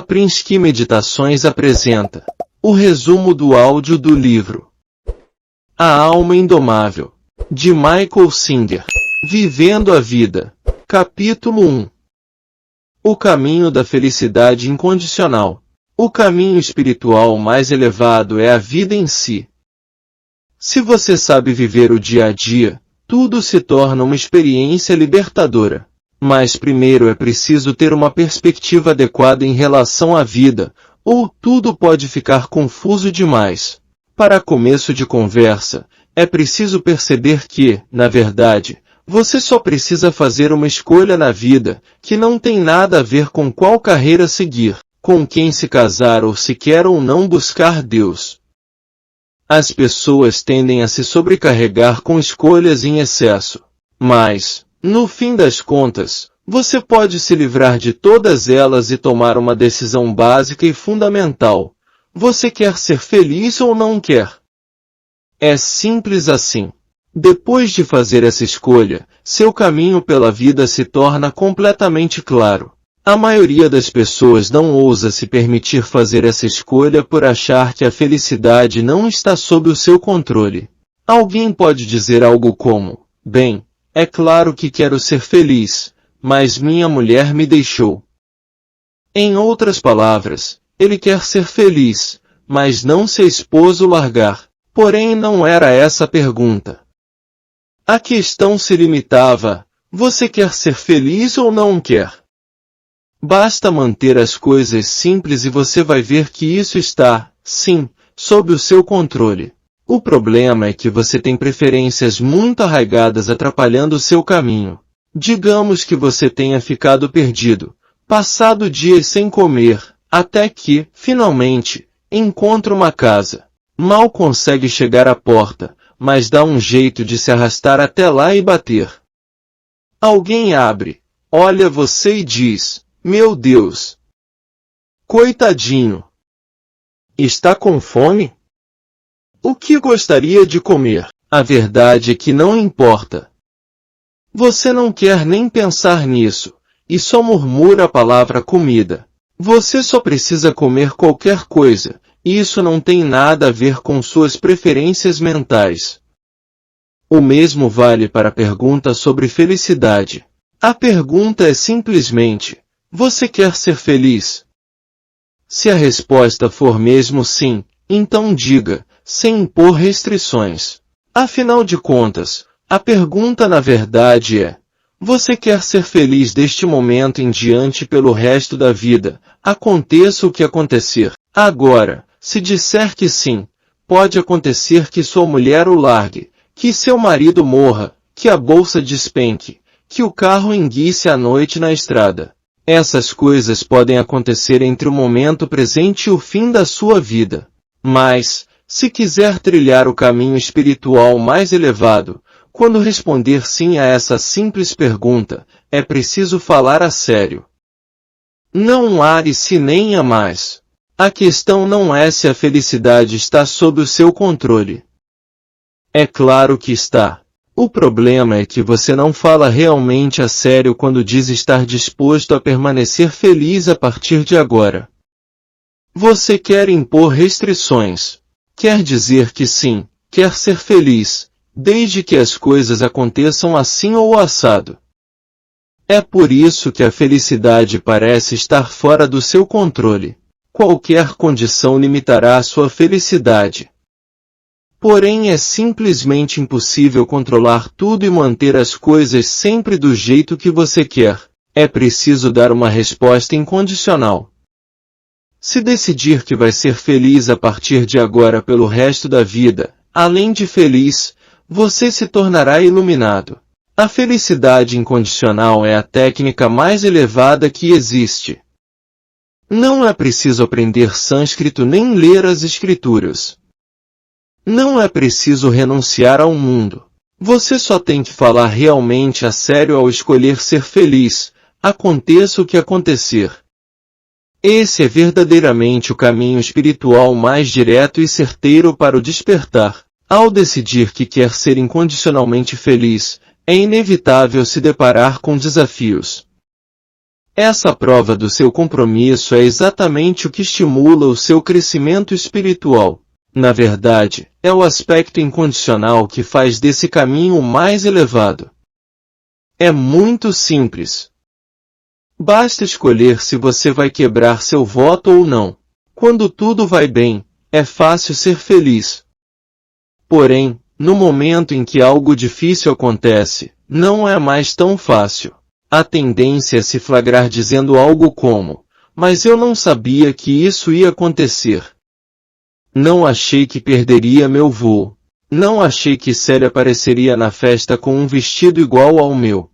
Saprinsky Meditações apresenta o resumo do áudio do livro A Alma Indomável, de Michael Singer. Vivendo a Vida. Capítulo 1. O caminho da felicidade incondicional. O caminho espiritual mais elevado é a vida em si. Se você sabe viver o dia a dia, tudo se torna uma experiência libertadora. Mas primeiro é preciso ter uma perspectiva adequada em relação à vida, ou tudo pode ficar confuso demais. Para começo de conversa, é preciso perceber que, na verdade, você só precisa fazer uma escolha na vida, que não tem nada a ver com qual carreira seguir, com quem se casar ou se quer ou não buscar Deus. As pessoas tendem a se sobrecarregar com escolhas em excesso. Mas, no fim das contas, você pode se livrar de todas elas e tomar uma decisão básica e fundamental. Você quer ser feliz ou não quer? É simples assim. Depois de fazer essa escolha, seu caminho pela vida se torna completamente claro. A maioria das pessoas não ousa se permitir fazer essa escolha por achar que a felicidade não está sob o seu controle. Alguém pode dizer algo como: bem, é claro que quero ser feliz, mas minha mulher me deixou. Em outras palavras, ele quer ser feliz, mas não se a esposa o largar. Porém não era essa a pergunta. A questão se limitava a: você quer ser feliz ou não quer? Basta manter as coisas simples e você vai ver que isso está, sim, sob o seu controle. O problema é que você tem preferências muito arraigadas atrapalhando o seu caminho. Digamos que você tenha ficado perdido, passado dias sem comer, até que, finalmente, encontra uma casa. Mal consegue chegar à porta, mas dá um jeito de se arrastar até lá e bater. Alguém abre, olha você e diz: meu Deus! Coitadinho! Está com fome? O que gostaria de comer? A verdade é que não importa. Você não quer nem pensar nisso, e só murmura a palavra comida. Você só precisa comer qualquer coisa, e isso não tem nada a ver com suas preferências mentais. O mesmo vale para a pergunta sobre felicidade. A pergunta é simplesmente: você quer ser feliz? Se a resposta for mesmo sim, então diga, sem impor restrições. Afinal de contas, a pergunta na verdade é: você quer ser feliz deste momento em diante pelo resto da vida, aconteça o que acontecer? Agora, se disser que sim, pode acontecer que sua mulher o largue, que seu marido morra, que a bolsa despenque, que o carro enguice à noite na estrada. Essas coisas podem acontecer entre o momento presente e o fim da sua vida. Mas, se quiser trilhar o caminho espiritual mais elevado, quando responder sim a essa simples pergunta, é preciso falar a sério. Não há e se nem há mais. A questão não é se a felicidade está sob o seu controle. É claro que está. O problema é que você não fala realmente a sério quando diz estar disposto a permanecer feliz a partir de agora. Você quer impor restrições. Quer dizer que sim, quer ser feliz, desde que as coisas aconteçam assim ou assado. É por isso que a felicidade parece estar fora do seu controle. Qualquer condição limitará a sua felicidade. Porém é simplesmente impossível controlar tudo e manter as coisas sempre do jeito que você quer. É preciso dar uma resposta incondicional. Se decidir que vai ser feliz a partir de agora pelo resto da vida, além de feliz, você se tornará iluminado. A felicidade incondicional é a técnica mais elevada que existe. Não é preciso aprender sânscrito nem ler as escrituras. Não é preciso renunciar ao mundo. Você só tem que falar realmente a sério ao escolher ser feliz, aconteça o que acontecer. Esse é verdadeiramente o caminho espiritual mais direto e certeiro para o despertar. Ao decidir que quer ser incondicionalmente feliz, é inevitável se deparar com desafios. Essa prova do seu compromisso é exatamente o que estimula o seu crescimento espiritual. Na verdade, é o aspecto incondicional que faz desse caminho o mais elevado. É muito simples. Basta escolher se você vai quebrar seu voto ou não. Quando tudo vai bem, é fácil ser feliz. Porém, no momento em que algo difícil acontece, não é mais tão fácil. A tendência é se flagrar dizendo algo como: mas eu não sabia que isso ia acontecer. Não achei que perderia meu voo. Não achei que Sally apareceria na festa com um vestido igual ao meu.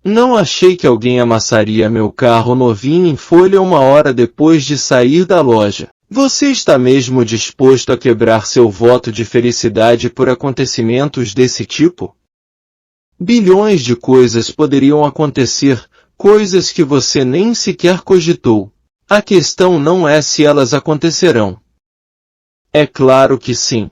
Não achei que alguém amassaria meu carro novinho em folha 1 hora depois de sair da loja. Você está mesmo disposto a quebrar seu voto de felicidade por acontecimentos desse tipo? Bilhões de coisas poderiam acontecer, coisas que você nem sequer cogitou. A questão não é se elas acontecerão. É claro que sim.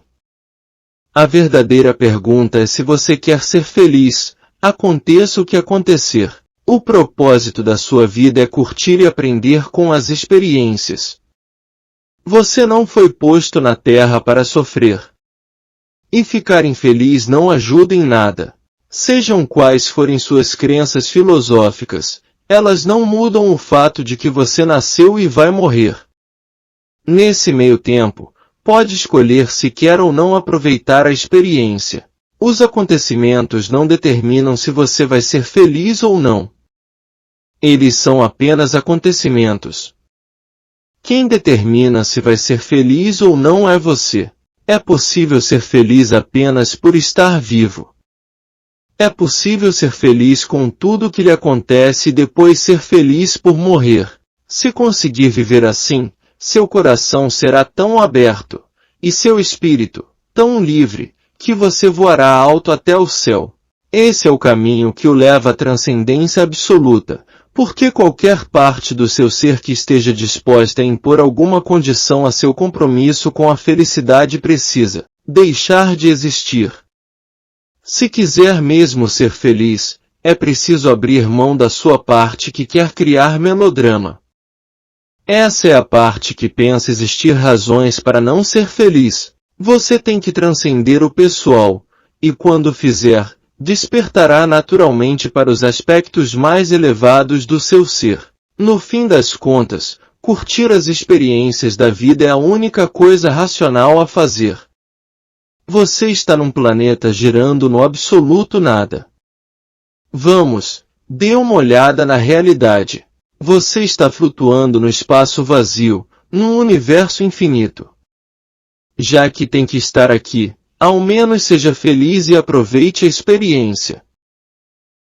A verdadeira pergunta é se você quer ser feliz, aconteça o que acontecer. O propósito da sua vida é curtir e aprender com as experiências. Você não foi posto na Terra para sofrer. E ficar infeliz não ajuda em nada. Sejam quais forem suas crenças filosóficas, elas não mudam o fato de que você nasceu e vai morrer. Nesse meio tempo, pode escolher se quer ou não aproveitar a experiência. Os acontecimentos não determinam se você vai ser feliz ou não. Eles são apenas acontecimentos. Quem determina se vai ser feliz ou não é você. É possível ser feliz apenas por estar vivo. É possível ser feliz com tudo que lhe acontece e depois ser feliz por morrer. Se conseguir viver assim, seu coração será tão aberto, e seu espírito, tão livre, que você voará alto até o céu. Esse é o caminho que o leva à transcendência absoluta, porque qualquer parte do seu ser que esteja disposta a impor alguma condição a seu compromisso com a felicidade precisa deixar de existir. Se quiser mesmo ser feliz, é preciso abrir mão da sua parte que quer criar melodrama. Essa é a parte que pensa existir razões para não ser feliz. Você tem que transcender o pessoal, e quando fizer, despertará naturalmente para os aspectos mais elevados do seu ser. No fim das contas, curtir as experiências da vida é a única coisa racional a fazer. Você está num planeta girando no absoluto nada. Vamos, dê uma olhada na realidade. Você está flutuando no espaço vazio, num universo infinito. Já que tem que estar aqui, ao menos seja feliz e aproveite a experiência.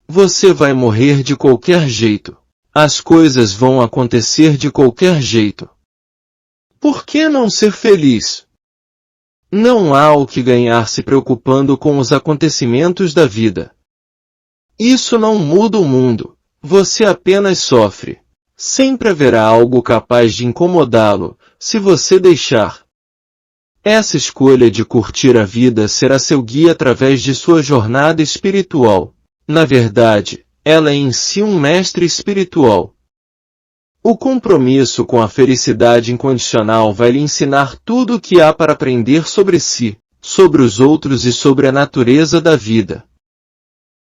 Você vai morrer de qualquer jeito. As coisas vão acontecer de qualquer jeito. Por que não ser feliz? Não há o que ganhar se preocupando com os acontecimentos da vida. Isso não muda o mundo, você apenas sofre. Sempre haverá algo capaz de incomodá-lo, se você deixar. Essa escolha de curtir a vida será seu guia através de sua jornada espiritual. Na verdade, ela é em si um mestre espiritual. O compromisso com a felicidade incondicional vai lhe ensinar tudo o que há para aprender sobre si, sobre os outros e sobre a natureza da vida.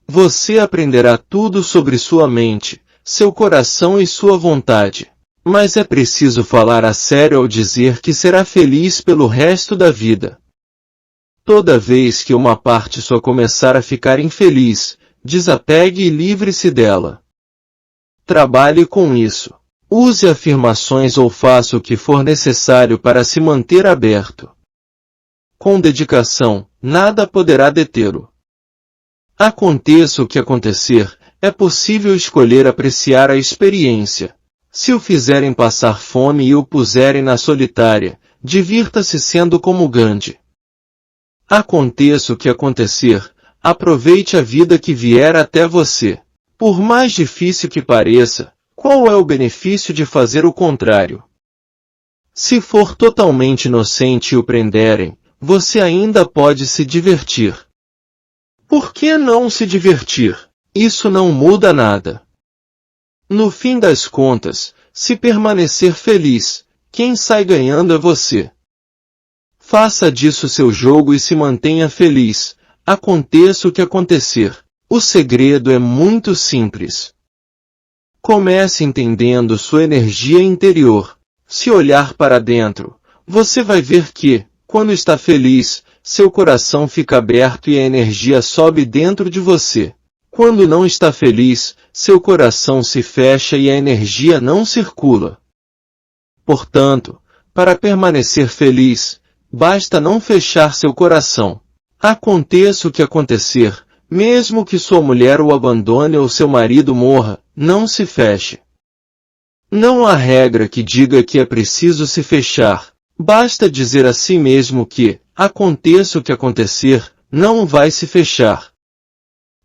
Você aprenderá tudo sobre sua mente, seu coração e sua vontade. Mas é preciso falar a sério ao dizer que será feliz pelo resto da vida. Toda vez que uma parte sua começar a ficar infeliz, desapegue e livre-se dela. Trabalhe com isso. Use afirmações ou faça o que for necessário para se manter aberto. Com dedicação, nada poderá detê-lo. Aconteça o que acontecer, é possível escolher apreciar a experiência. Se o fizerem passar fome e o puserem na solitária, divirta-se sendo como Gandhi. Aconteça o que acontecer, aproveite a vida que vier até você. Por mais difícil que pareça, qual é o benefício de fazer o contrário? Se for totalmente inocente e o prenderem, você ainda pode se divertir. Por que não se divertir? Isso não muda nada. No fim das contas, se permanecer feliz, quem sai ganhando é você. Faça disso seu jogo e se mantenha feliz, aconteça o que acontecer. O segredo é muito simples. Comece entendendo sua energia interior. Se olhar para dentro, você vai ver que, quando está feliz, seu coração fica aberto e a energia sobe dentro de você. Quando não está feliz, seu coração se fecha e a energia não circula. Portanto, para permanecer feliz, basta não fechar seu coração. Aconteça o que acontecer, mesmo que sua mulher o abandone ou seu marido morra, não se feche. Não há regra que diga que é preciso se fechar. Basta dizer a si mesmo que, aconteça o que acontecer, não vai se fechar.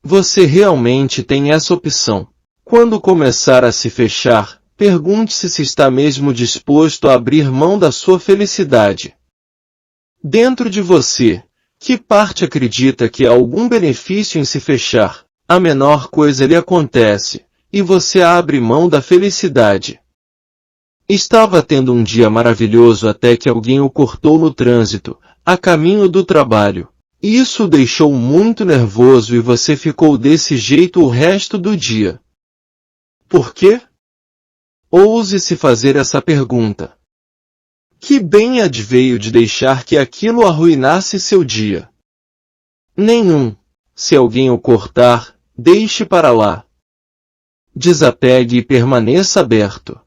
Você realmente tem essa opção. Quando começar a se fechar, pergunte-se se está mesmo disposto a abrir mão da sua felicidade. Dentro de você, que parte acredita que há algum benefício em se fechar? A menor coisa lhe acontece, e você abre mão da felicidade. Estava tendo um dia maravilhoso até que alguém o cortou no trânsito, a caminho do trabalho. Isso o deixou muito nervoso e você ficou desse jeito o resto do dia. Por quê? Ouse se fazer essa pergunta. Que bem adveio de deixar que aquilo arruinasse seu dia? Nenhum. Se alguém o cortar, deixe para lá. Desapegue e permaneça aberto.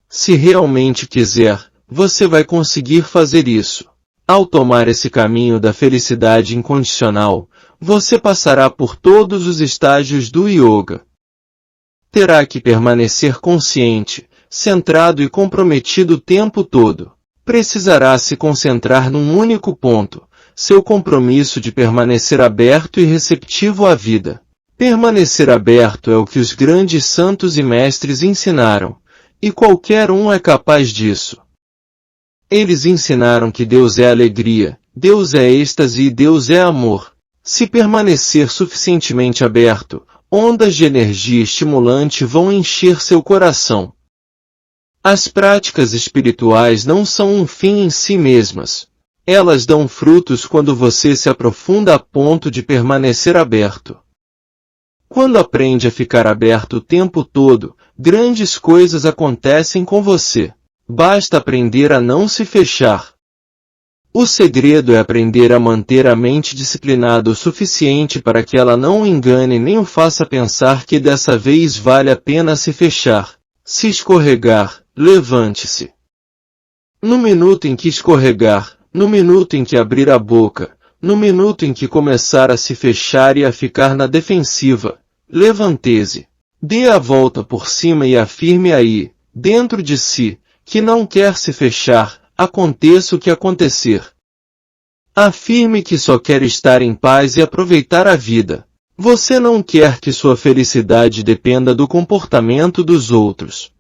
Se realmente quiser, você vai conseguir fazer isso. Ao tomar esse caminho da felicidade incondicional, você passará por todos os estágios do yoga. Terá que permanecer consciente, centrado e comprometido o tempo todo. Precisará se concentrar num único ponto, seu compromisso de permanecer aberto e receptivo à vida. Permanecer aberto é o que os grandes santos e mestres ensinaram, e qualquer um é capaz disso. Eles ensinaram que Deus é alegria, Deus é êxtase e Deus é amor. Se permanecer suficientemente aberto, ondas de energia estimulante vão encher seu coração. As práticas espirituais não são um fim em si mesmas. Elas dão frutos quando você se aprofunda a ponto de permanecer aberto. Quando aprende a ficar aberto o tempo todo, grandes coisas acontecem com você. Basta aprender a não se fechar. O segredo é aprender a manter a mente disciplinada o suficiente para que ela não o engane nem o faça pensar que dessa vez vale a pena se fechar. Se escorregar, levante-se. No minuto em que escorregar, no minuto em que abrir a boca, no minuto em que começar a se fechar e a ficar na defensiva, levante-se. Dê a volta por cima e afirme aí, dentro de si, que não quer se fechar, aconteça o que acontecer. Afirme que só quer estar em paz e aproveitar a vida. Você não quer que sua felicidade dependa do comportamento dos outros.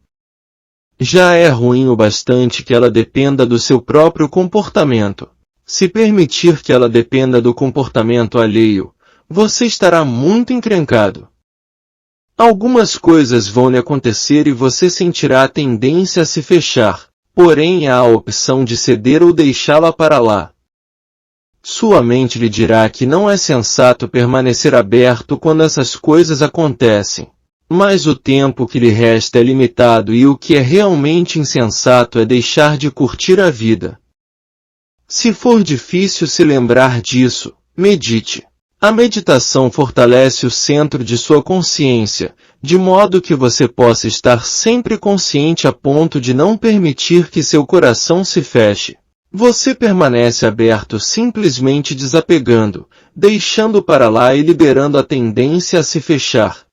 Já é ruim o bastante que ela dependa do seu próprio comportamento. Se permitir que ela dependa do comportamento alheio, você estará muito encrencado. Algumas coisas vão lhe acontecer e você sentirá a tendência a se fechar, porém há a opção de ceder ou deixá-la para lá. Sua mente lhe dirá que não é sensato permanecer aberto quando essas coisas acontecem. Mas o tempo que lhe resta é limitado e o que é realmente insensato é deixar de curtir a vida. Se for difícil se lembrar disso, medite. A meditação fortalece o centro de sua consciência, de modo que você possa estar sempre consciente a ponto de não permitir que seu coração se feche. Você permanece aberto simplesmente desapegando, deixando para lá e liberando a tendência a se fechar.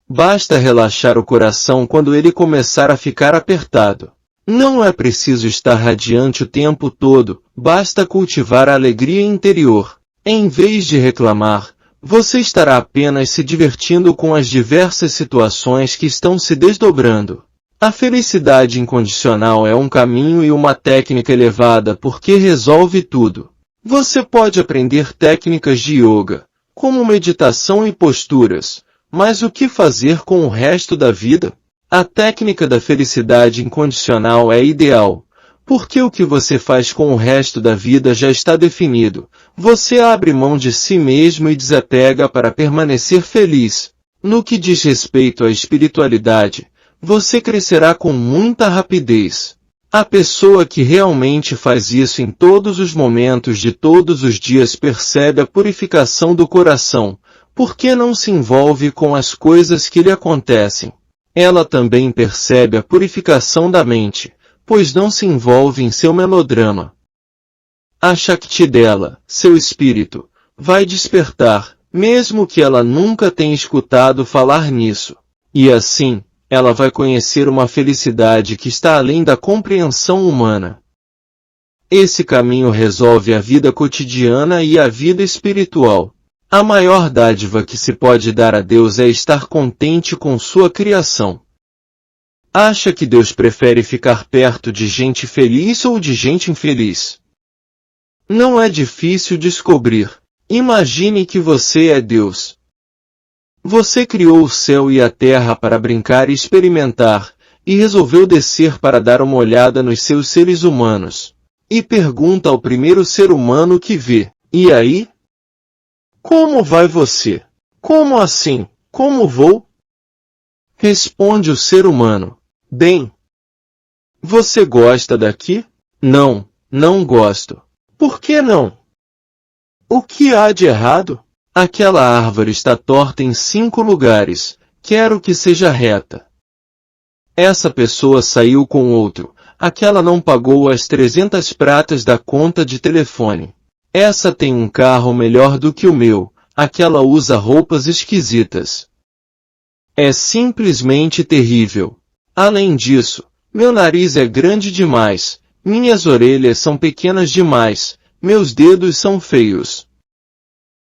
Basta relaxar o coração quando ele começar a ficar apertado. Não é preciso estar radiante o tempo todo, basta cultivar a alegria interior. Em vez de reclamar, você estará apenas se divertindo com as diversas situações que estão se desdobrando. A felicidade incondicional é um caminho e uma técnica elevada porque resolve tudo. Você pode aprender técnicas de yoga, como meditação e posturas, Mas o que fazer com o resto da vida? A técnica da felicidade incondicional é ideal, porque o que você faz com o resto da vida já está definido. Você abre mão de si mesmo e desapega para permanecer feliz. No que diz respeito à espiritualidade, você crescerá com muita rapidez. A pessoa que realmente faz isso em todos os momentos de todos os dias percebe a purificação do coração, porque não se envolve com as coisas que lhe acontecem. Ela também percebe a purificação da mente, pois não se envolve em seu melodrama. A Shakti dela, seu espírito, vai despertar, mesmo que ela nunca tenha escutado falar nisso. E assim, ela vai conhecer uma felicidade que está além da compreensão humana. Esse caminho resolve a vida cotidiana e a vida espiritual. A maior dádiva que se pode dar a Deus é estar contente com sua criação. Acha que Deus prefere ficar perto de gente feliz ou de gente infeliz? Não é difícil descobrir. Imagine que você é Deus. Você criou o céu e a terra para brincar e experimentar, e resolveu descer para dar uma olhada nos seus seres humanos. E pergunta ao primeiro ser humano que vê: e aí? Como vai você? Como assim? Como vou? Responde o ser humano: bem. Você gosta daqui? Não, não gosto. Por que não? O que há de errado? Aquela árvore está torta em 5 lugares, quero que seja reta. Essa pessoa saiu com outro, aquela não pagou as 300 pratas da conta de telefone. Essa tem um carro melhor do que o meu, aquela usa roupas esquisitas. É simplesmente terrível. Além disso, meu nariz é grande demais, minhas orelhas são pequenas demais, meus dedos são feios.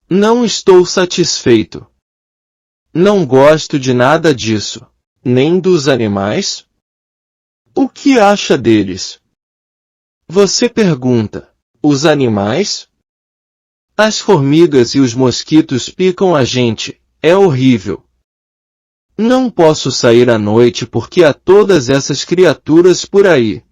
Não estou satisfeito. Não gosto de nada disso. Nem dos animais? O que acha deles? Você pergunta: os animais? As formigas e os mosquitos picam a gente, é horrível. Não posso sair à noite porque há todas essas criaturas por aí.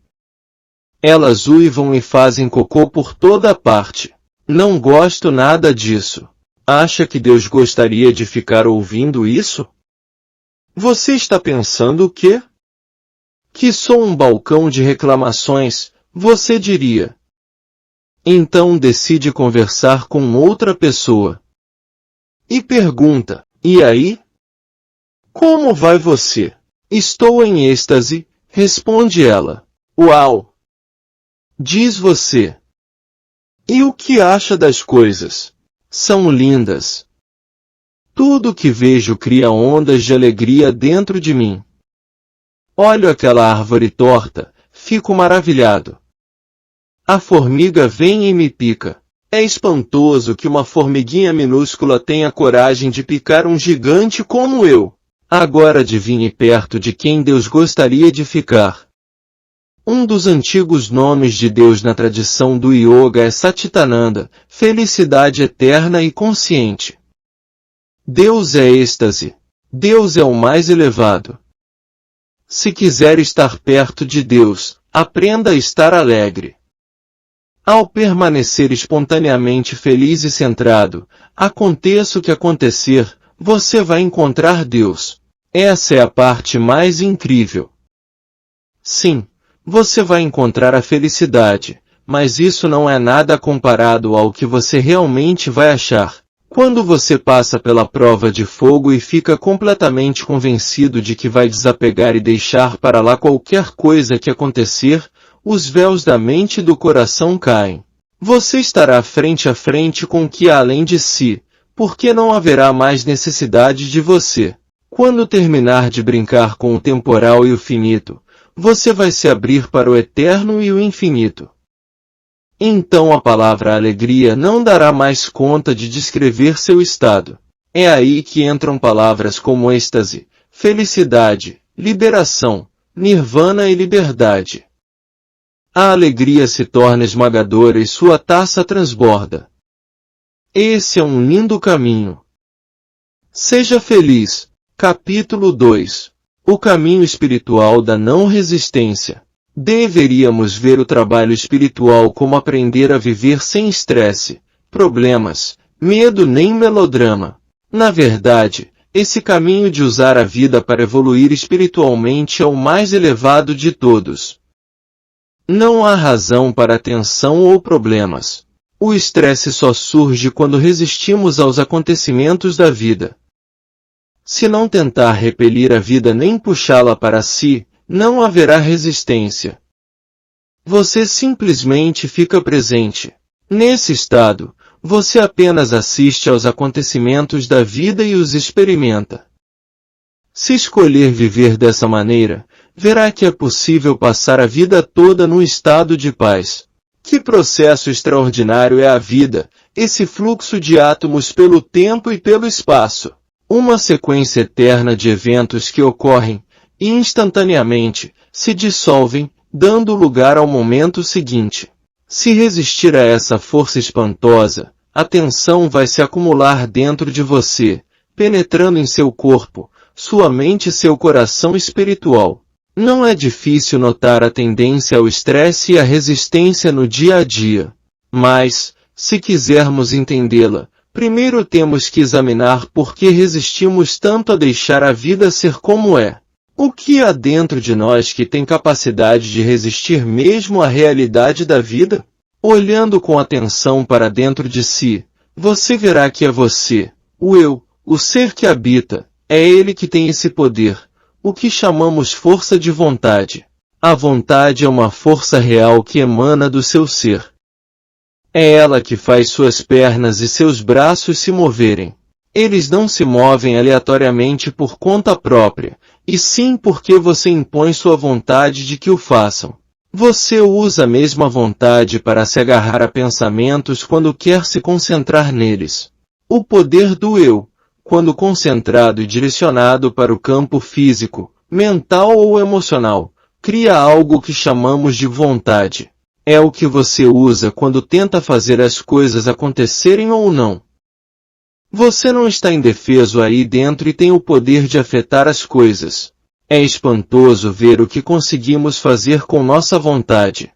Elas uivam e fazem cocô por toda parte. Não gosto nada disso. Acha que Deus gostaria de ficar ouvindo isso? Você está pensando o quê? Que sou um balcão de reclamações, você diria. Então decide conversar com outra pessoa. E pergunta: e aí? Como vai você? Estou em êxtase, responde ela. Uau! Diz você. E o que acha das coisas? São lindas. Tudo que vejo cria ondas de alegria dentro de mim. Olho aquela árvore torta, fico maravilhado. A formiga vem e me pica. É espantoso que uma formiguinha minúscula tenha coragem de picar um gigante como eu. Agora adivinhe perto de quem Deus gostaria de ficar. Um dos antigos nomes de Deus na tradição do Yoga é Satchitananda, felicidade eterna e consciente. Deus é êxtase. Deus é o mais elevado. Se quiser estar perto de Deus, aprenda a estar alegre. Ao permanecer espontaneamente feliz e centrado, aconteça o que acontecer, você vai encontrar Deus. Essa é a parte mais incrível. Sim. Você vai encontrar a felicidade, mas isso não é nada comparado ao que você realmente vai achar. Quando você passa pela prova de fogo e fica completamente convencido de que vai desapegar e deixar para lá qualquer coisa que acontecer, os véus da mente e do coração caem. Você estará frente a frente com o que há além de si, porque não haverá mais necessidade de você. Quando terminar de brincar com o temporal e o finito, você vai se abrir para o eterno e o infinito. Então a palavra alegria não dará mais conta de descrever seu estado. É aí que entram palavras como êxtase, felicidade, liberação, nirvana e liberdade. A alegria se torna esmagadora e sua taça transborda. Esse é um lindo caminho. Seja feliz. Capítulo 2. O caminho espiritual da não resistência. Deveríamos ver o trabalho espiritual como aprender a viver sem estresse, problemas, medo nem melodrama. Na verdade, esse caminho de usar a vida para evoluir espiritualmente é o mais elevado de todos. Não há razão para tensão ou problemas. O estresse só surge quando resistimos aos acontecimentos da vida. Se não tentar repelir a vida nem puxá-la para si, não haverá resistência. Você simplesmente fica presente. Nesse estado, você apenas assiste aos acontecimentos da vida e os experimenta. Se escolher viver dessa maneira, verá que é possível passar a vida toda num estado de paz. Que processo extraordinário é a vida, esse fluxo de átomos pelo tempo e pelo espaço. Uma sequência eterna de eventos que ocorrem, e instantaneamente, se dissolvem, dando lugar ao momento seguinte. Se resistir a essa força espantosa, a tensão vai se acumular dentro de você, penetrando em seu corpo, sua mente e seu coração espiritual. Não é difícil notar a tendência ao estresse e à resistência no dia a dia. Mas, se quisermos entendê-la, primeiro temos que examinar por que resistimos tanto a deixar a vida ser como é. O que há dentro de nós que tem capacidade de resistir mesmo à realidade da vida? Olhando com atenção para dentro de si, você verá que é você, o eu, o ser que habita, é ele que tem esse poder, o que chamamos força de vontade. A vontade é uma força real que emana do seu ser. É ela que faz suas pernas e seus braços se moverem. Eles não se movem aleatoriamente por conta própria, e sim porque você impõe sua vontade de que o façam. Você usa a mesma vontade para se agarrar a pensamentos quando quer se concentrar neles. O poder do eu, quando concentrado e direcionado para o campo físico, mental ou emocional, cria algo que chamamos de vontade. É o que você usa quando tenta fazer as coisas acontecerem ou não. Você não está indefeso aí dentro e tem o poder de afetar as coisas. É espantoso ver o que conseguimos fazer com nossa vontade.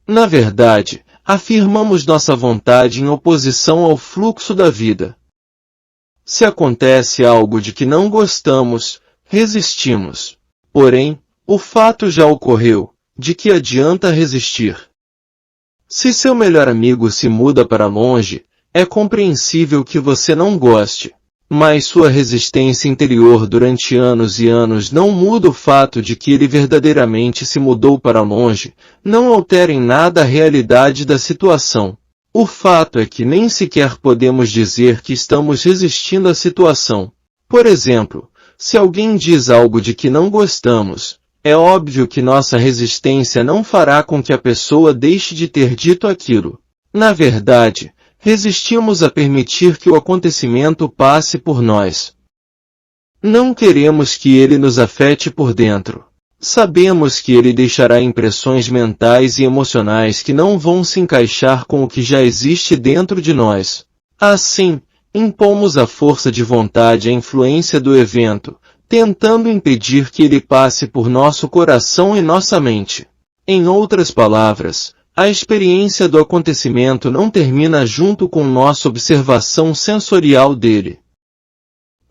Na verdade, afirmamos nossa vontade em oposição ao fluxo da vida. Se acontece algo de que não gostamos, resistimos. Porém, o fato já ocorreu, de que adianta resistir? Se seu melhor amigo se muda para longe, é compreensível que você não goste. Mas sua resistência interior durante anos e anos não muda o fato de que ele verdadeiramente se mudou para longe, não altera em nada a realidade da situação. O fato é que nem sequer podemos dizer que estamos resistindo à situação. Por exemplo, se alguém diz algo de que não gostamos, é óbvio que nossa resistência não fará com que a pessoa deixe de ter dito aquilo. Na verdade, resistimos a permitir que o acontecimento passe por nós. Não queremos que ele nos afete por dentro. Sabemos que ele deixará impressões mentais e emocionais que não vão se encaixar com o que já existe dentro de nós. Assim, impomos a força de vontade à influência do evento, tentando impedir que ele passe por nosso coração e nossa mente. Em outras palavras, a experiência do acontecimento não termina junto com nossa observação sensorial dele.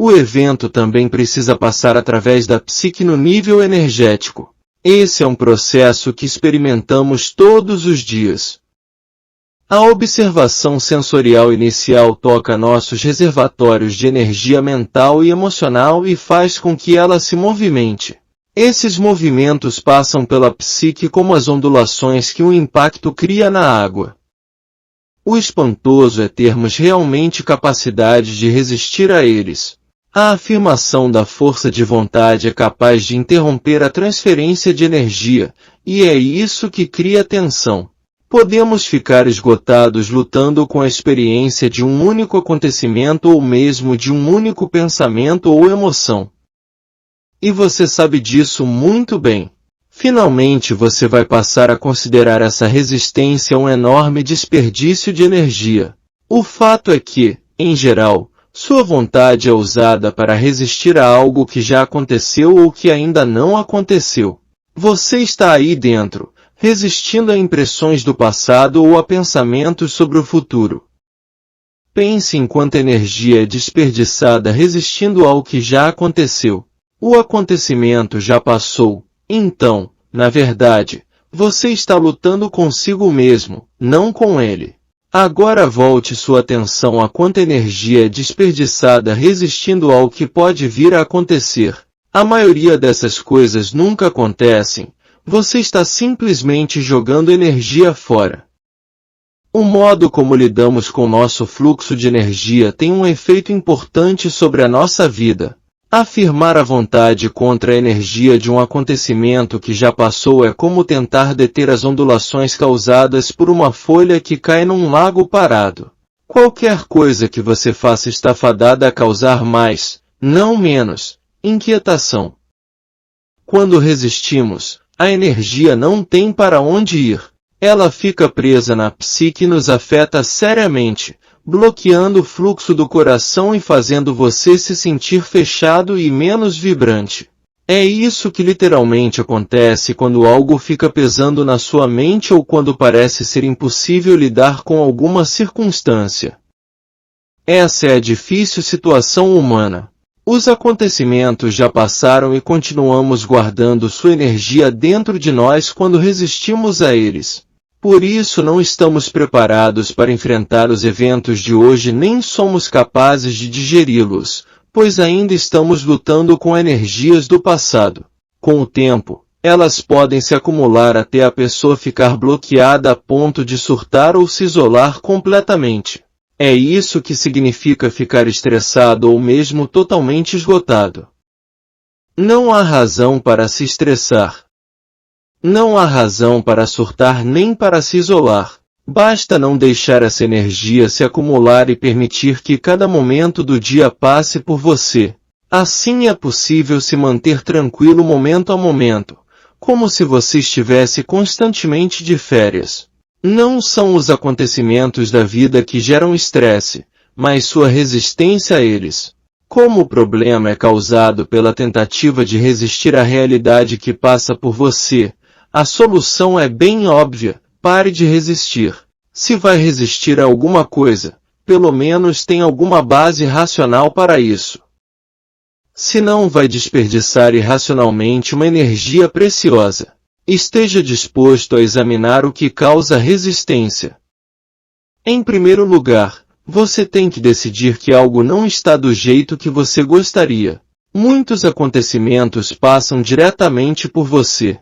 O evento também precisa passar através da psique no nível energético. Esse é um processo que experimentamos todos os dias. A observação sensorial inicial toca nossos reservatórios de energia mental e emocional e faz com que ela se movimente. Esses movimentos passam pela psique como as ondulações que um impacto cria na água. O espantoso é termos realmente capacidade de resistir a eles. A afirmação da força de vontade é capaz de interromper a transferência de energia, e é isso que cria tensão. Podemos ficar esgotados lutando com a experiência de um único acontecimento ou mesmo de um único pensamento ou emoção. E você sabe disso muito bem. Finalmente você vai passar a considerar essa resistência um enorme desperdício de energia. O fato é que, em geral, Sua vontade é usada para resistir a algo que já aconteceu ou que ainda não aconteceu. Você está aí dentro, resistindo a impressões do passado ou a pensamentos sobre o futuro. Pense em quanta energia é desperdiçada resistindo ao que já aconteceu. O acontecimento já passou, então, na verdade, você está lutando consigo mesmo, não com ele. Agora volte sua atenção a quanta energia é desperdiçada resistindo ao que pode vir a acontecer. A maioria dessas coisas nunca acontecem, você está simplesmente jogando energia fora. O modo como lidamos com nosso fluxo de energia tem um efeito importante sobre a nossa vida. Afirmar a vontade contra a energia de um acontecimento que já passou é como tentar deter as ondulações causadas por uma folha que cai num lago parado. Qualquer coisa que você faça está fadada a causar mais, não menos, inquietação. Quando resistimos, a energia não tem para onde ir. Ela fica presa na psique e nos afeta seriamente, bloqueando o fluxo do coração e fazendo você se sentir fechado e menos vibrante. É isso que literalmente acontece quando algo fica pesando na sua mente ou quando parece ser impossível lidar com alguma circunstância. Essa é a difícil situação humana. Os acontecimentos já passaram e continuamos guardando sua energia dentro de nós quando resistimos a eles. Por isso não estamos preparados para enfrentar os eventos de hoje nem somos capazes de digeri-los, pois ainda estamos lutando com energias do passado. Com o tempo, elas podem se acumular até a pessoa ficar bloqueada a ponto de surtar ou se isolar completamente. É isso que significa ficar estressado ou mesmo totalmente esgotado. Não há razão para se estressar. Não há razão para surtar nem para se isolar. Basta não deixar essa energia se acumular e permitir que cada momento do dia passe por você. Assim é possível se manter tranquilo momento a momento, como se você estivesse constantemente de férias. Não são os acontecimentos da vida que geram estresse, mas sua resistência a eles. Como o problema é causado pela tentativa de resistir à realidade que passa por você, a solução é bem óbvia: pare de resistir. Se vai resistir a alguma coisa, pelo menos tem alguma base racional para isso. Se não vai desperdiçar irracionalmente uma energia preciosa, esteja disposto a examinar o que causa resistência. Em primeiro lugar, você tem que decidir que algo não está do jeito que você gostaria. Muitos acontecimentos passam diretamente por você.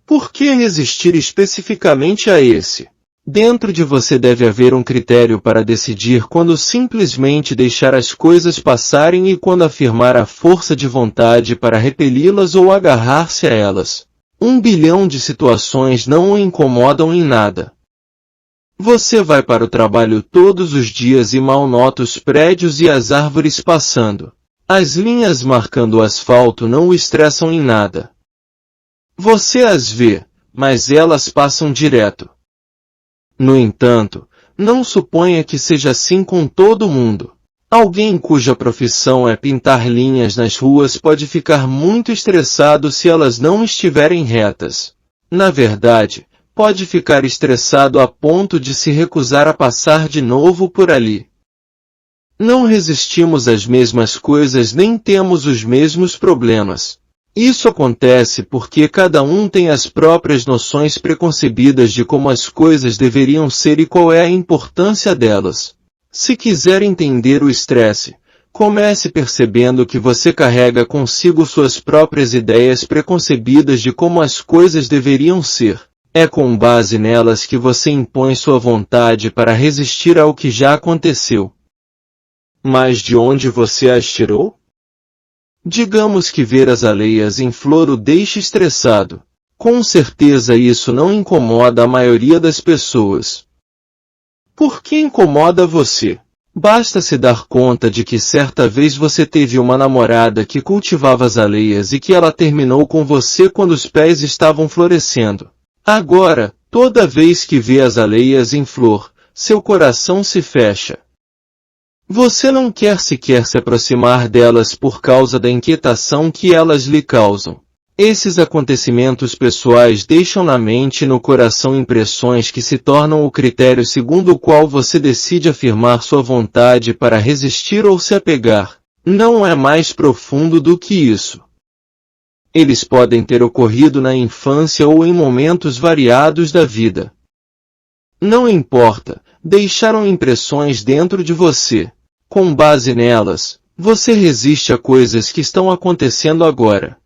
Por que resistir especificamente a esse? Dentro de você deve haver um critério para decidir quando simplesmente deixar as coisas passarem e quando afirmar a força de vontade para repeli-las ou agarrar-se a elas. 1 bilhão de situações não o incomodam em nada. Você vai para o trabalho todos os dias e mal nota os prédios e as árvores passando. As linhas marcando o asfalto não o estressam em nada. Você as vê, mas elas passam direto. No entanto, não suponha que seja assim com todo mundo. Alguém cuja profissão é pintar linhas nas ruas pode ficar muito estressado se elas não estiverem retas. Na verdade, pode ficar estressado a ponto de se recusar a passar de novo por ali. Não resistimos às mesmas coisas nem temos os mesmos problemas. Isso acontece porque cada um tem as próprias noções preconcebidas de como as coisas deveriam ser e qual é a importância delas. Se quiser entender o estresse, comece percebendo que você carrega consigo suas próprias ideias preconcebidas de como as coisas deveriam ser. É com base nelas que você impõe sua vontade para resistir ao que já aconteceu. Mas de onde você as tirou? Digamos que ver as aleias em flor o deixe estressado. Com certeza isso não incomoda a maioria das pessoas. Por que incomoda você? Basta se dar conta de que certa vez você teve uma namorada que cultivava as aleias e que ela terminou com você quando os pés estavam florescendo. Agora, toda vez que vê as aleias em flor, seu coração se fecha. Você não quer sequer se aproximar delas por causa da inquietação que elas lhe causam. Esses acontecimentos pessoais deixam na mente e no coração impressões que se tornam o critério segundo o qual você decide afirmar sua vontade para resistir ou se apegar. Não é mais profundo do que isso. Eles podem ter ocorrido na infância ou em momentos variados da vida. Não importa, deixaram impressões dentro de você. Com base nelas, você resiste a coisas que estão acontecendo agora.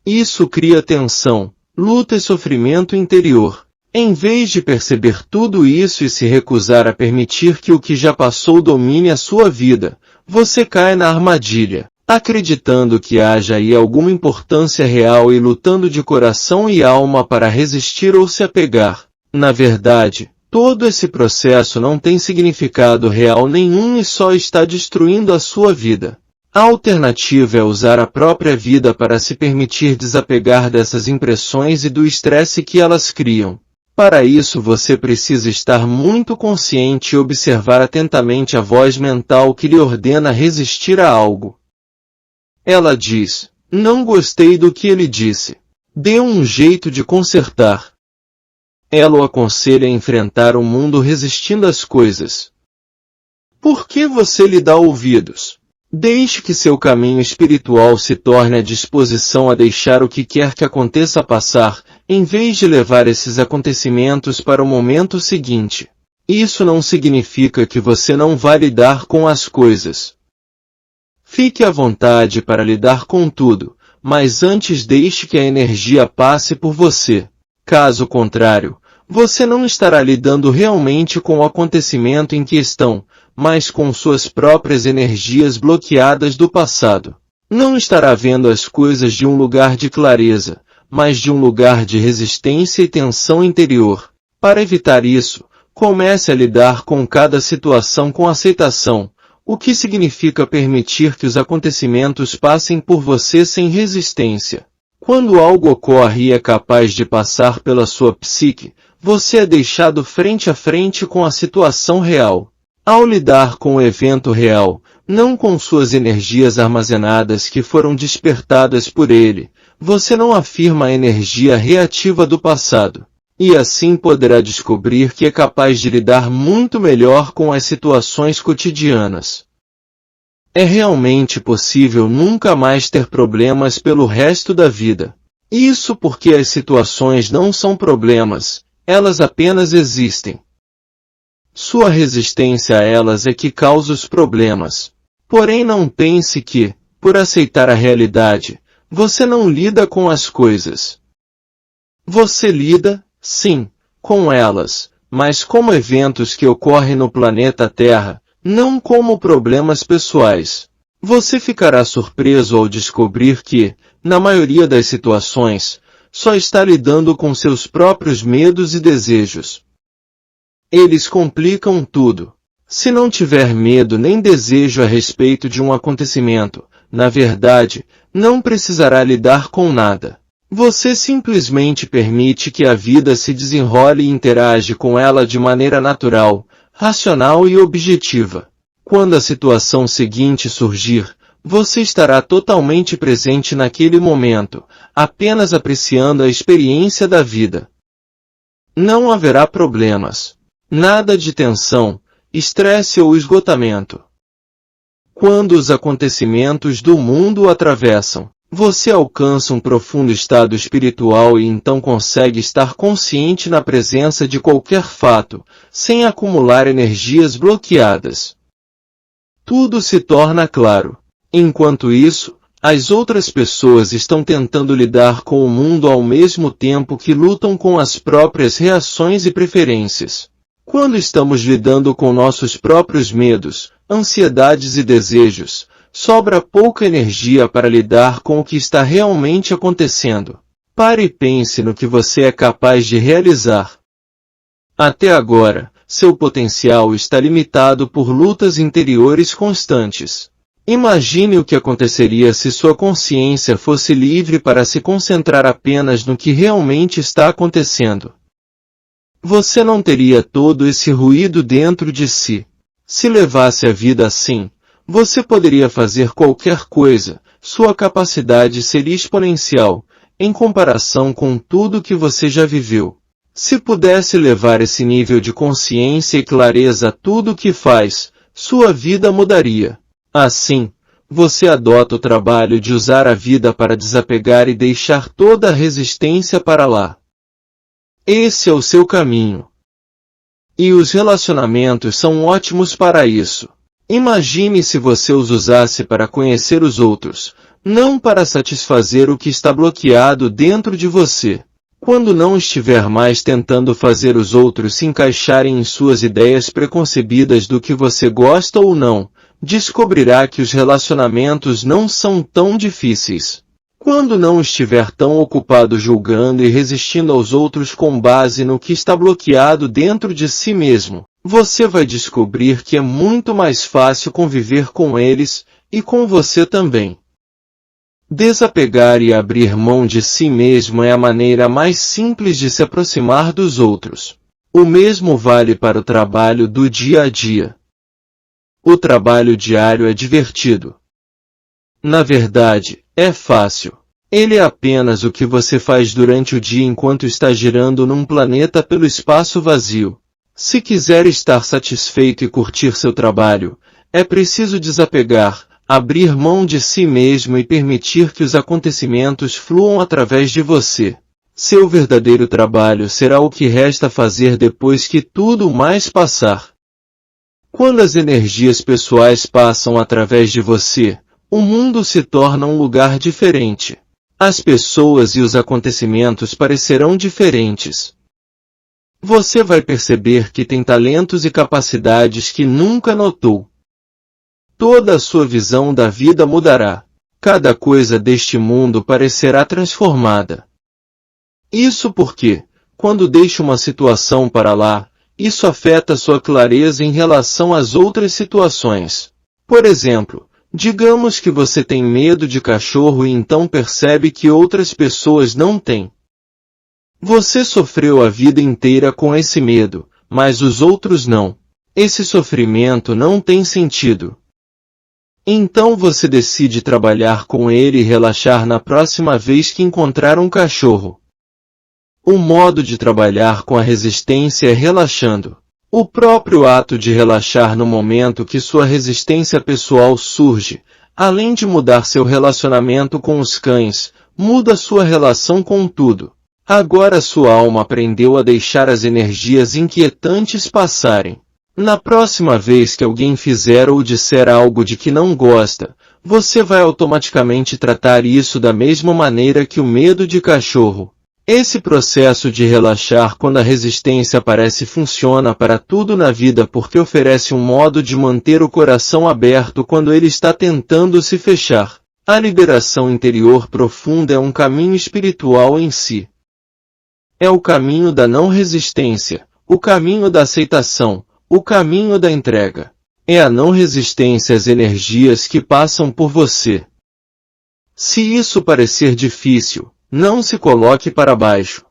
Isso cria tensão, luta e sofrimento interior. Em vez de perceber tudo isso e se recusar a permitir que o que já passou domine a sua vida, você cai na armadilha, acreditando que haja aí alguma importância real e lutando de coração e alma para resistir ou se apegar. Na verdade, todo esse processo não tem significado real nenhum e só está destruindo a sua vida. A alternativa é usar a própria vida para se permitir desapegar dessas impressões e do estresse que elas criam. Para isso você precisa estar muito consciente e observar atentamente a voz mental que lhe ordena resistir a algo. Ela diz: não gostei do que ele disse. Dê um jeito de consertar. Ela o aconselha a enfrentar o mundo resistindo às coisas. Por que você lhe dá ouvidos? Deixe que seu caminho espiritual se torne a disposição a deixar o que quer que aconteça passar, em vez de levar esses acontecimentos para o momento seguinte. Isso não significa que você não vai lidar com as coisas. Fique à vontade para lidar com tudo, mas antes deixe que a energia passe por você. Caso contrário, você não estará lidando realmente com o acontecimento em questão, mas com suas próprias energias bloqueadas do passado. Não estará vendo as coisas de um lugar de clareza, mas de um lugar de resistência e tensão interior. Para evitar isso, comece a lidar com cada situação com aceitação, o que significa permitir que os acontecimentos passem por você sem resistência. Quando algo ocorre e é capaz de passar pela sua psique, você é deixado frente a frente com a situação real. Ao lidar com o evento real, não com suas energias armazenadas que foram despertadas por ele, você não afirma a energia reativa do passado. E assim poderá descobrir que é capaz de lidar muito melhor com as situações cotidianas. É realmente possível nunca mais ter problemas pelo resto da vida. Isso porque as situações não são problemas, elas apenas existem. Sua resistência a elas é que causa os problemas. Porém não pense que, por aceitar a realidade, você não lida com as coisas. Você lida, sim, com elas, mas como eventos que ocorrem no planeta Terra, não como problemas pessoais. Você ficará surpreso ao descobrir que, na maioria das situações, só está lidando com seus próprios medos e desejos. Eles complicam tudo. Se não tiver medo nem desejo a respeito de um acontecimento, na verdade, não precisará lidar com nada. Você simplesmente permite que a vida se desenrole e interage com ela de maneira natural, racional e objetiva. Quando a situação seguinte surgir, você estará totalmente presente naquele momento, apenas apreciando a experiência da vida. Não haverá problemas. Nada de tensão, estresse ou esgotamento. Quando os acontecimentos do mundo o atravessam, você alcança um profundo estado espiritual e então consegue estar consciente na presença de qualquer fato, sem acumular energias bloqueadas. Tudo se torna claro. Enquanto isso, as outras pessoas estão tentando lidar com o mundo ao mesmo tempo que lutam com as próprias reações e preferências. Quando estamos lidando com nossos próprios medos, ansiedades e desejos, sobra pouca energia para lidar com o que está realmente acontecendo. Pare e pense no que você é capaz de realizar. Até agora, seu potencial está limitado por lutas interiores constantes. Imagine o que aconteceria se sua consciência fosse livre para se concentrar apenas no que realmente está acontecendo. Você não teria todo esse ruído dentro de si. Se levasse a vida assim, você poderia fazer qualquer coisa, sua capacidade seria exponencial, em comparação com tudo que você já viveu. Se pudesse levar esse nível de consciência e clareza a tudo o que faz, sua vida mudaria. Assim, você adota o trabalho de usar a vida para desapegar e deixar toda a resistência para lá. Esse é o seu caminho. E os relacionamentos são ótimos para isso. Imagine se você os usasse para conhecer os outros, não para satisfazer o que está bloqueado dentro de você. Quando não estiver mais tentando fazer os outros se encaixarem em suas ideias preconcebidas do que você gosta ou não, descobrirá que os relacionamentos não são tão difíceis. Quando não estiver tão ocupado julgando e resistindo aos outros com base no que está bloqueado dentro de si mesmo, você vai descobrir que é muito mais fácil conviver com eles, e com você também. Desapegar e abrir mão de si mesmo é a maneira mais simples de se aproximar dos outros. O mesmo vale para o trabalho do dia a dia. O trabalho diário é divertido. Na verdade, é fácil. Ele é apenas o que você faz durante o dia enquanto está girando num planeta pelo espaço vazio. Se quiser estar satisfeito e curtir seu trabalho, é preciso desapegar, abrir mão de si mesmo e permitir que os acontecimentos fluam através de você. Seu verdadeiro trabalho será o que resta fazer depois que tudo mais passar. Quando as energias pessoais passam através de você, o mundo se torna um lugar diferente. As pessoas e os acontecimentos parecerão diferentes. Você vai perceber que tem talentos e capacidades que nunca notou. Toda a sua visão da vida mudará. Cada coisa deste mundo parecerá transformada. Isso porque, quando deixa uma situação para lá, isso afeta sua clareza em relação às outras situações. Por exemplo, digamos que você tem medo de cachorro e então percebe que outras pessoas não têm. Você sofreu a vida inteira com esse medo, mas os outros não. Esse sofrimento não tem sentido. Então você decide trabalhar com ele e relaxar na próxima vez que encontrar um cachorro. O modo de trabalhar com a resistência é relaxando. O próprio ato de relaxar no momento que sua resistência pessoal surge, além de mudar seu relacionamento com os cães, muda sua relação com tudo. Agora sua alma aprendeu a deixar as energias inquietantes passarem. Na próxima vez que alguém fizer ou disser algo de que não gosta, você vai automaticamente tratar isso da mesma maneira que o medo de cachorro. Esse processo de relaxar quando a resistência aparece funciona para tudo na vida porque oferece um modo de manter o coração aberto quando ele está tentando se fechar. A liberação interior profunda é um caminho espiritual em si. É o caminho da não resistência, o caminho da aceitação, o caminho da entrega. É a não resistência às energias que passam por você. Se isso parecer difícil, não se coloque para baixo.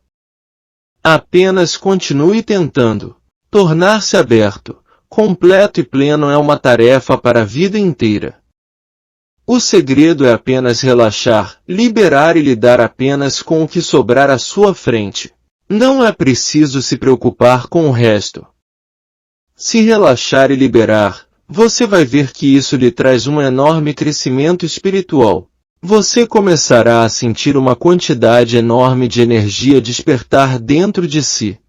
Apenas continue tentando. Tornar-se aberto, completo e pleno é uma tarefa para a vida inteira. O segredo é apenas relaxar, liberar e lidar apenas com o que sobrar à sua frente. Não é preciso se preocupar com o resto. Se relaxar e liberar, você vai ver que isso lhe traz um enorme crescimento espiritual. Você começará a sentir uma quantidade enorme de energia despertar dentro de si.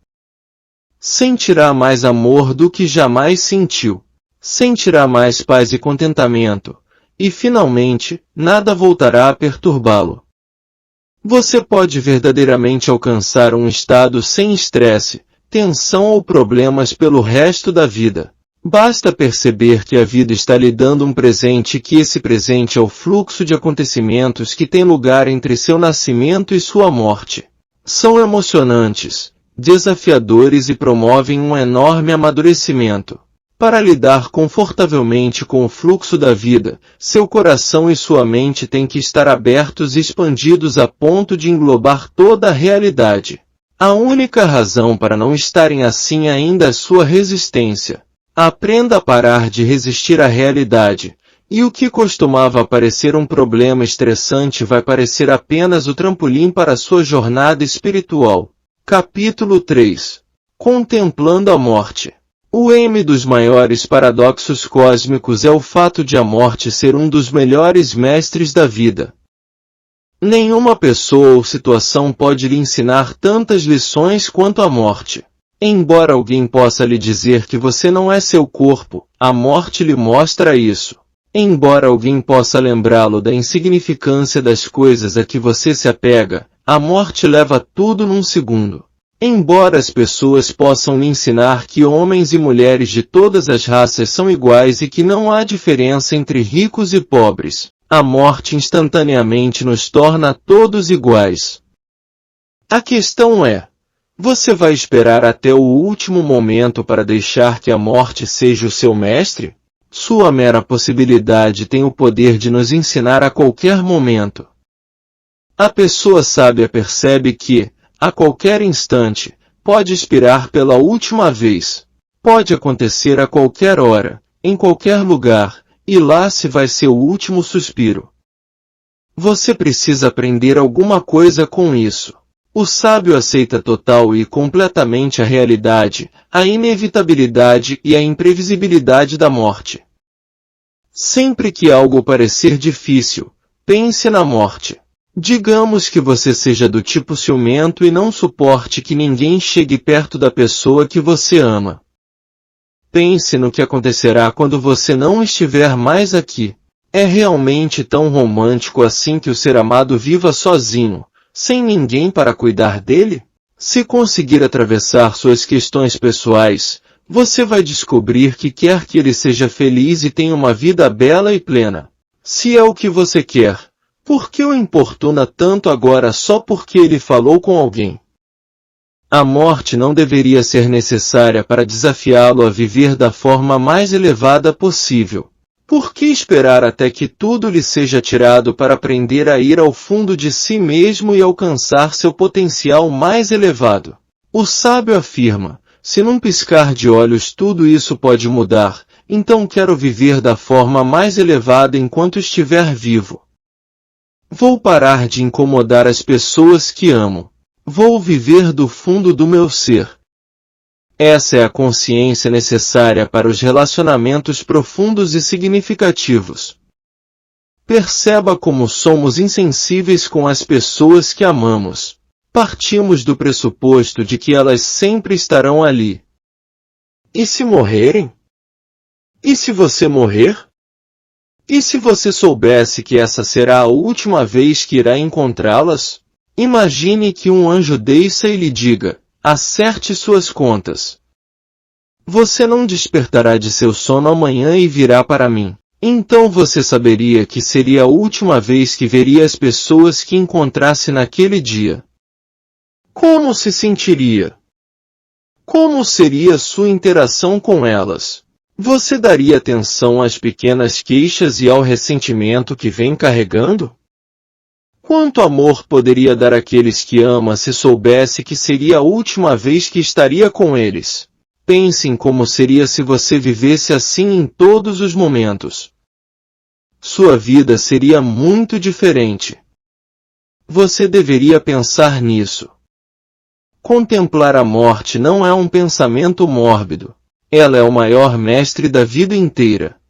Sentirá mais amor do que jamais sentiu. Sentirá mais paz e contentamento. E finalmente, nada voltará a perturbá-lo. Você pode verdadeiramente alcançar um estado sem estresse, tensão ou problemas pelo resto da vida. Basta perceber que a vida está lhe dando um presente e que esse presente é o fluxo de acontecimentos que tem lugar entre seu nascimento e sua morte. São emocionantes, desafiadores e promovem um enorme amadurecimento. Para lidar confortavelmente com o fluxo da vida, seu coração e sua mente têm que estar abertos e expandidos a ponto de englobar toda a realidade. A única razão para não estarem assim ainda é sua resistência. Aprenda a parar de resistir à realidade, e o que costumava parecer um problema estressante vai parecer apenas o trampolim para a sua jornada espiritual. Capítulo 3. Contemplando a morte. O M dos maiores paradoxos cósmicos é o fato de a morte ser um dos melhores mestres da vida. Nenhuma pessoa ou situação pode lhe ensinar tantas lições quanto a morte. Embora alguém possa lhe dizer que você não é seu corpo, a morte lhe mostra isso. Embora alguém possa lembrá-lo da insignificância das coisas a que você se apega, a morte leva tudo num segundo. Embora as pessoas possam lhe ensinar que homens e mulheres de todas as raças são iguais e que não há diferença entre ricos e pobres, a morte instantaneamente nos torna todos iguais. A questão é: você vai esperar até o último momento para deixar que a morte seja o seu mestre? Sua mera possibilidade tem o poder de nos ensinar a qualquer momento. A pessoa sábia percebe que, a qualquer instante, pode expirar pela última vez. Pode acontecer a qualquer hora, em qualquer lugar, e lá se vai seu último suspiro. Você precisa aprender alguma coisa com isso. O sábio aceita total e completamente a realidade, a inevitabilidade e a imprevisibilidade da morte. Sempre que algo parecer difícil, pense na morte. Digamos que você seja do tipo ciumento e não suporte que ninguém chegue perto da pessoa que você ama. Pense no que acontecerá quando você não estiver mais aqui. É realmente tão romântico assim que o ser amado viva sozinho, sem ninguém para cuidar dele? Se conseguir atravessar suas questões pessoais, você vai descobrir que quer que ele seja feliz e tenha uma vida bela e plena. Se é o que você quer, por que o importuna tanto agora só porque ele falou com alguém? A morte não deveria ser necessária para desafiá-lo a viver da forma mais elevada possível. Por que esperar até que tudo lhe seja tirado para aprender a ir ao fundo de si mesmo e alcançar seu potencial mais elevado? O sábio afirma: se num piscar de olhos tudo isso pode mudar, então quero viver da forma mais elevada enquanto estiver vivo. Vou parar de incomodar as pessoas que amo. Vou viver do fundo do meu ser. Essa é a consciência necessária para os relacionamentos profundos e significativos. Perceba como somos insensíveis com as pessoas que amamos. Partimos do pressuposto de que elas sempre estarão ali. E se morrerem? E se você morrer? E se você soubesse que essa será a última vez que irá encontrá-las? Imagine que um anjo desça e lhe diga: acerte suas contas. Você não despertará de seu sono amanhã e virá para mim. Então você saberia que seria a última vez que veria as pessoas que encontrasse naquele dia. Como se sentiria? Como seria sua interação com elas? Você daria atenção às pequenas queixas e ao ressentimento que vem carregando? Quanto amor poderia dar àqueles que ama se soubesse que seria a última vez que estaria com eles? Pense em como seria se você vivesse assim em todos os momentos. Sua vida seria muito diferente. Você deveria pensar nisso. Contemplar a morte não é um pensamento mórbido. Ela é o maior mestre da vida inteira.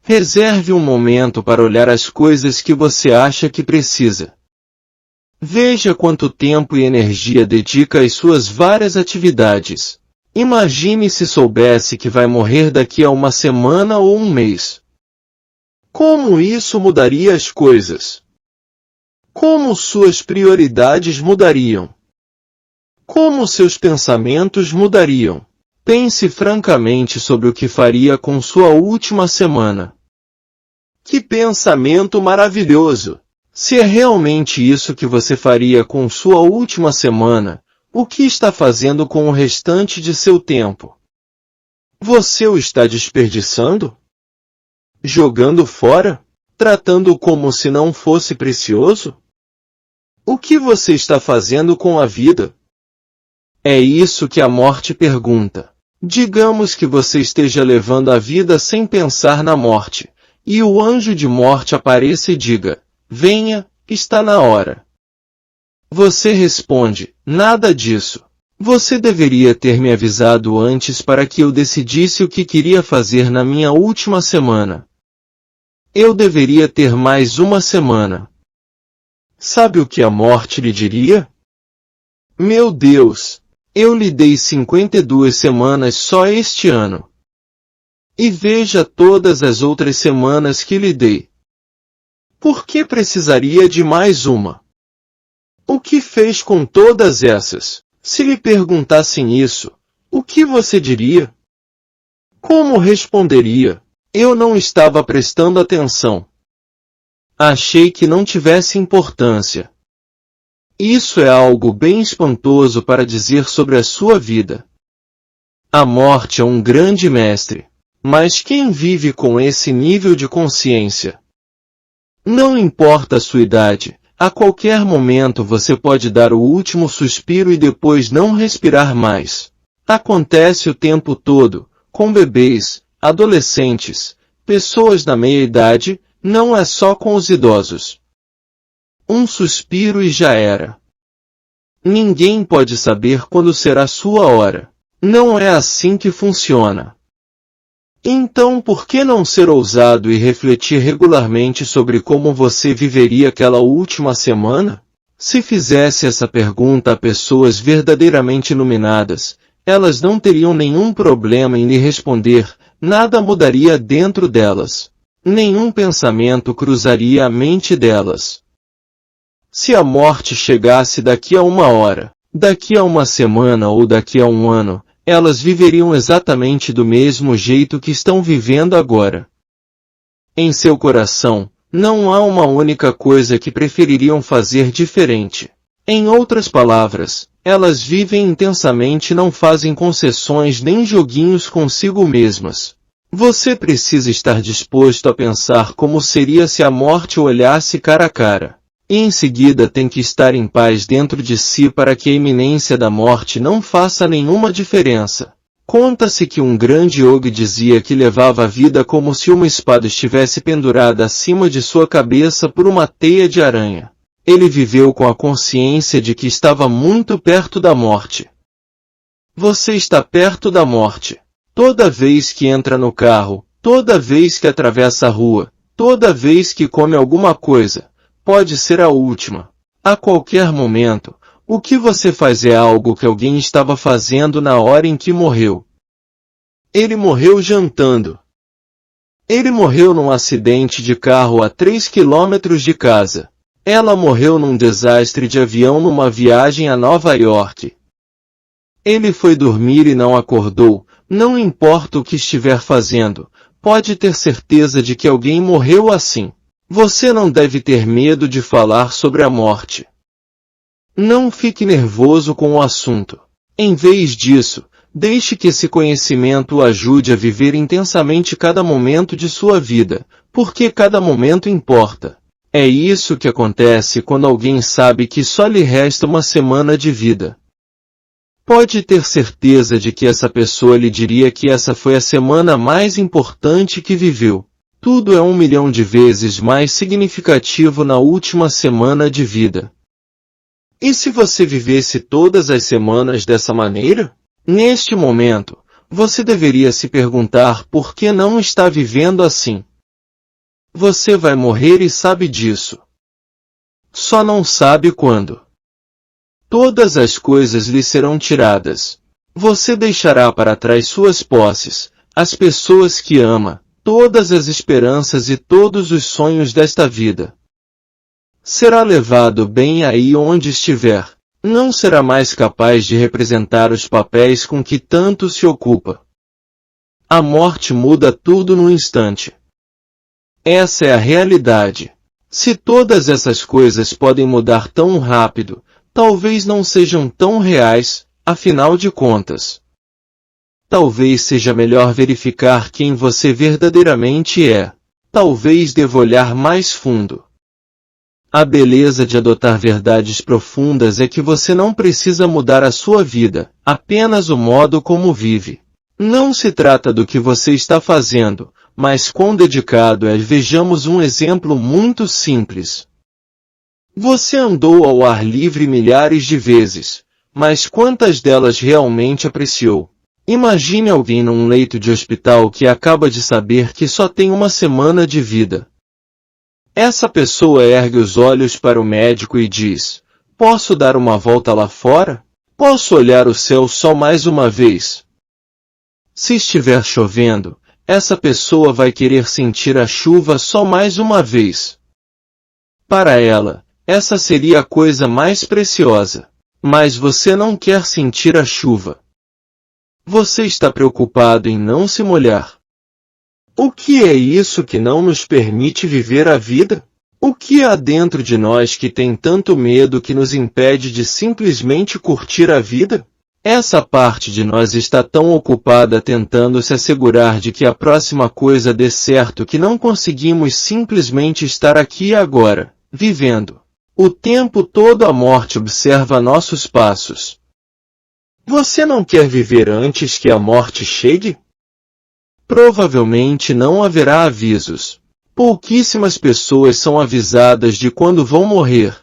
Reserve um momento para olhar as coisas que você acha que precisa. Veja quanto tempo e energia dedica às suas várias atividades. Imagine se soubesse que vai morrer daqui a uma semana ou um mês. Como isso mudaria as coisas? Como suas prioridades mudariam? Como seus pensamentos mudariam? Pense francamente sobre o que faria com sua última semana. Que pensamento maravilhoso! Se é realmente isso que você faria com sua última semana, o que está fazendo com o restante de seu tempo? Você o está desperdiçando? Jogando fora? Tratando como se não fosse precioso? O que você está fazendo com a vida? É isso que a morte pergunta. Digamos que você esteja levando a vida sem pensar na morte, e o anjo de morte apareça e diga: venha, está na hora. Você responde: nada disso. Você deveria ter me avisado antes para que eu decidisse o que queria fazer na minha última semana. Eu deveria ter mais uma semana. Sabe o que a morte lhe diria? Meu Deus! Eu lhe dei 52 semanas só este ano. E veja todas as outras semanas que lhe dei. Por que precisaria de mais uma? O que fez com todas essas? Se lhe perguntassem isso, o que você diria? Como responderia? Eu não estava prestando atenção. Achei que não tivesse importância. Isso é algo bem espantoso para dizer sobre a sua vida. A morte é um grande mestre. Mas quem vive com esse nível de consciência? Não importa a sua idade, a qualquer momento você pode dar o último suspiro e depois não respirar mais. Acontece o tempo todo, com bebês, adolescentes, pessoas da meia-idade, não é só com os idosos. Um suspiro e já era. Ninguém pode saber quando será sua hora. Não é assim que funciona. Então por que não ser ousado e refletir regularmente sobre como você viveria aquela última semana? Se fizesse essa pergunta a pessoas verdadeiramente iluminadas, elas não teriam nenhum problema em lhe responder, nada mudaria dentro delas. Nenhum pensamento cruzaria a mente delas. Se a morte chegasse daqui a uma hora, daqui a uma semana ou daqui a um ano, elas viveriam exatamente do mesmo jeito que estão vivendo agora. Em seu coração, não há uma única coisa que prefeririam fazer diferente. Em outras palavras, elas vivem intensamente e não fazem concessões nem joguinhos consigo mesmas. Você precisa estar disposto a pensar como seria se a morte o olhasse cara a cara. E em seguida tem que estar em paz dentro de si para que a iminência da morte não faça nenhuma diferença. Conta-se que um grande yogi dizia que levava a vida como se uma espada estivesse pendurada acima de sua cabeça por uma teia de aranha. Ele viveu com a consciência de que estava muito perto da morte. Você está perto da morte. Toda vez que entra no carro, toda vez que atravessa a rua, toda vez que come alguma coisa, pode ser a última. A qualquer momento, o que você faz é algo que alguém estava fazendo na hora em que morreu. Ele morreu jantando. Ele morreu num acidente de carro a 3 quilômetros de casa. Ela morreu num desastre de avião numa viagem a Nova York. Ele foi dormir e não acordou, não importa o que estiver fazendo, pode ter certeza de que alguém morreu assim. Você não deve ter medo de falar sobre a morte. Não fique nervoso com o assunto. Em vez disso, deixe que esse conhecimento o ajude a viver intensamente cada momento de sua vida, porque cada momento importa. É isso que acontece quando alguém sabe que só lhe resta uma semana de vida. Pode ter certeza de que essa pessoa lhe diria que essa foi a semana mais importante que viveu. Tudo é 1 milhão de vezes mais significativo na última semana de vida. E se você vivesse todas as semanas dessa maneira? Neste momento, você deveria se perguntar por que não está vivendo assim. Você vai morrer e sabe disso. Só não sabe quando. Todas as coisas lhe serão tiradas. Você deixará para trás suas posses, as pessoas que ama, todas as esperanças e todos os sonhos desta vida. Será levado bem aí onde estiver. Não será mais capaz de representar os papéis com que tanto se ocupa. A morte muda tudo num instante. Essa é a realidade. Se todas essas coisas podem mudar tão rápido, talvez não sejam tão reais, afinal de contas. Talvez seja melhor verificar quem você verdadeiramente é. Talvez deva olhar mais fundo. A beleza de adotar verdades profundas é que você não precisa mudar a sua vida, apenas o modo como vive. Não se trata do que você está fazendo, mas quão dedicado é. Vejamos um exemplo muito simples. Você andou ao ar livre milhares de vezes, mas quantas delas realmente apreciou? Imagine alguém num leito de hospital que acaba de saber que só tem uma semana de vida. Essa pessoa ergue os olhos para o médico e diz: posso dar uma volta lá fora? Posso olhar o céu só mais uma vez? Se estiver chovendo, essa pessoa vai querer sentir a chuva só mais uma vez. Para ela, essa seria a coisa mais preciosa. Mas você não quer sentir a chuva. Você está preocupado em não se molhar. O que é isso que não nos permite viver a vida? O que há dentro de nós que tem tanto medo que nos impede de simplesmente curtir a vida? Essa parte de nós está tão ocupada tentando se assegurar de que a próxima coisa dê certo que não conseguimos simplesmente estar aqui e agora, vivendo. O tempo todo a morte observa nossos passos. Você não quer viver antes que a morte chegue? Provavelmente não haverá avisos. Pouquíssimas pessoas são avisadas de quando vão morrer.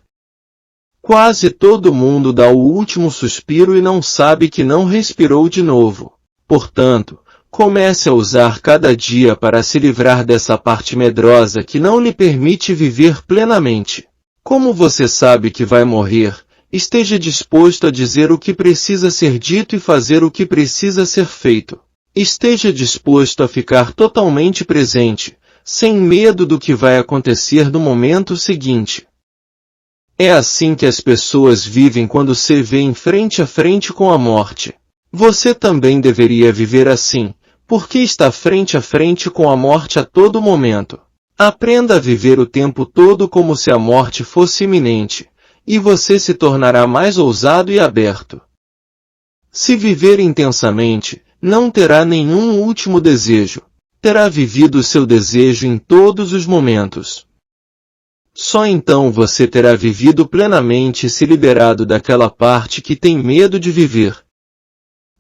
Quase todo mundo dá o último suspiro e não sabe que não respirou de novo. Portanto, comece a usar cada dia para se livrar dessa parte medrosa que não lhe permite viver plenamente. Como você sabe que vai morrer, esteja disposto a dizer o que precisa ser dito e fazer o que precisa ser feito. Esteja disposto a ficar totalmente presente, sem medo do que vai acontecer no momento seguinte. É assim que as pessoas vivem quando se vê frente a frente com a morte. Você também deveria viver assim, porque está frente a frente com a morte a todo momento. Aprenda a viver o tempo todo como se a morte fosse iminente, e você se tornará mais ousado e aberto. Se viver intensamente, não terá nenhum último desejo. Terá vivido seu desejo em todos os momentos. Só então você terá vivido plenamente e se liberado daquela parte que tem medo de viver.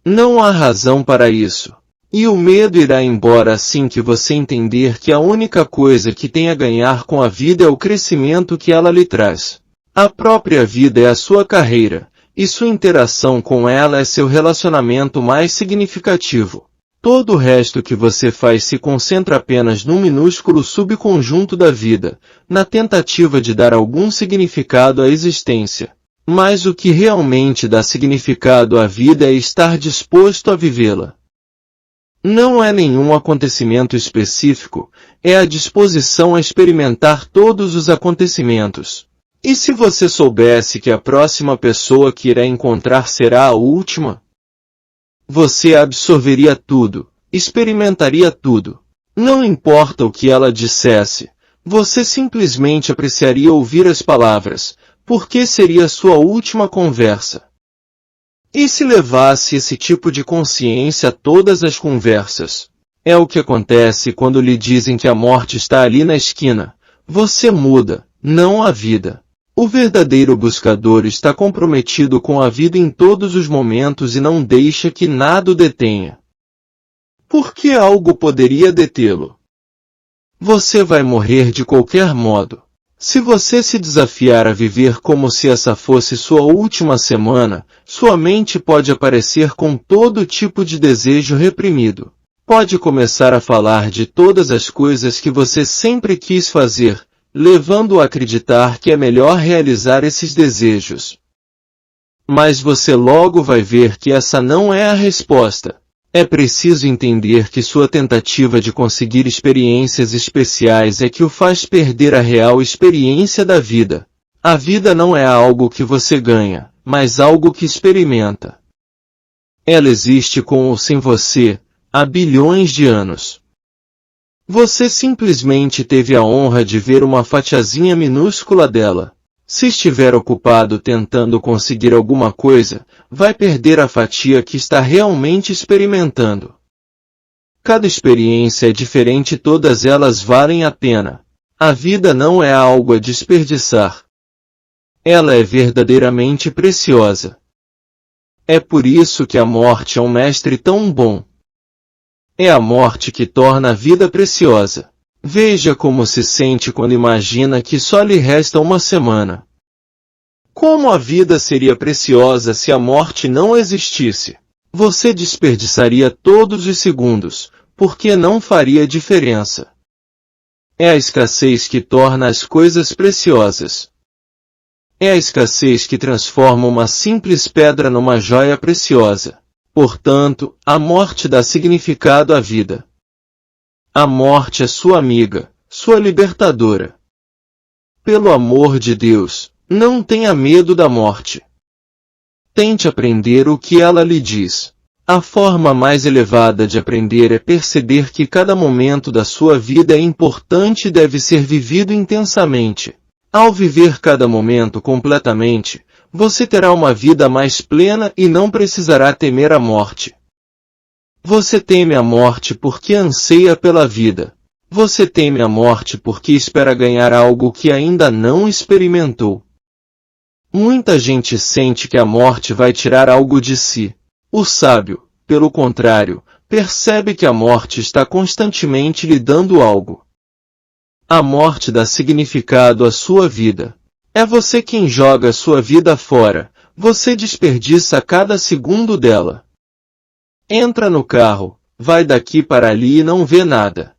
Não há razão para isso. E o medo irá embora assim que você entender que a única coisa que tem a ganhar com a vida é o crescimento que ela lhe traz. A própria vida é a sua carreira, e sua interação com ela é seu relacionamento mais significativo. Todo o resto que você faz se concentra apenas num minúsculo subconjunto da vida, na tentativa de dar algum significado à existência. Mas o que realmente dá significado à vida é estar disposto a vivê-la. Não é nenhum acontecimento específico, é a disposição a experimentar todos os acontecimentos. E se você soubesse que a próxima pessoa que irá encontrar será a última? Você absorveria tudo, experimentaria tudo. Não importa o que ela dissesse, você simplesmente apreciaria ouvir as palavras, porque seria sua última conversa. E se levasse esse tipo de consciência a todas as conversas? É o que acontece quando lhe dizem que a morte está ali na esquina. Você muda, não a vida. O verdadeiro buscador está comprometido com a vida em todos os momentos e não deixa que nada o detenha. Por que algo poderia detê-lo? Você vai morrer de qualquer modo. Se você se desafiar a viver como se essa fosse sua última semana, sua mente pode aparecer com todo tipo de desejo reprimido. Pode começar a falar de todas as coisas que você sempre quis fazer, levando-o a acreditar que é melhor realizar esses desejos. Mas você logo vai ver que essa não é a resposta. É preciso entender que sua tentativa de conseguir experiências especiais é que o faz perder a real experiência da vida. A vida não é algo que você ganha, mas algo que experimenta. Ela existe com ou sem você, há bilhões de anos. Você simplesmente teve a honra de ver uma fatiazinha minúscula dela. Se estiver ocupado tentando conseguir alguma coisa, vai perder a fatia que está realmente experimentando. Cada experiência é diferente e todas elas valem a pena. A vida não é algo a desperdiçar. Ela é verdadeiramente preciosa. É por isso que a morte é um mestre tão bom. É a morte que torna a vida preciosa. Veja como se sente quando imagina que só lhe resta uma semana. Como a vida seria preciosa se a morte não existisse? Você desperdiçaria todos os segundos, porque não faria diferença. É a escassez que torna as coisas preciosas. É a escassez que transforma uma simples pedra numa joia preciosa. Portanto, a morte dá significado à vida. A morte é sua amiga, sua libertadora. Pelo amor de Deus, não tenha medo da morte. Tente aprender o que ela lhe diz. A forma mais elevada de aprender é perceber que cada momento da sua vida é importante e deve ser vivido intensamente. Ao viver cada momento completamente, você terá uma vida mais plena e não precisará temer a morte. Você teme a morte porque anseia pela vida. Você teme a morte porque espera ganhar algo que ainda não experimentou. Muita gente sente que a morte vai tirar algo de si. O sábio, pelo contrário, percebe que a morte está constantemente lhe dando algo. A morte dá significado à sua vida. É você quem joga a sua vida fora, você desperdiça cada segundo dela. Entra no carro, vai daqui para ali e não vê nada.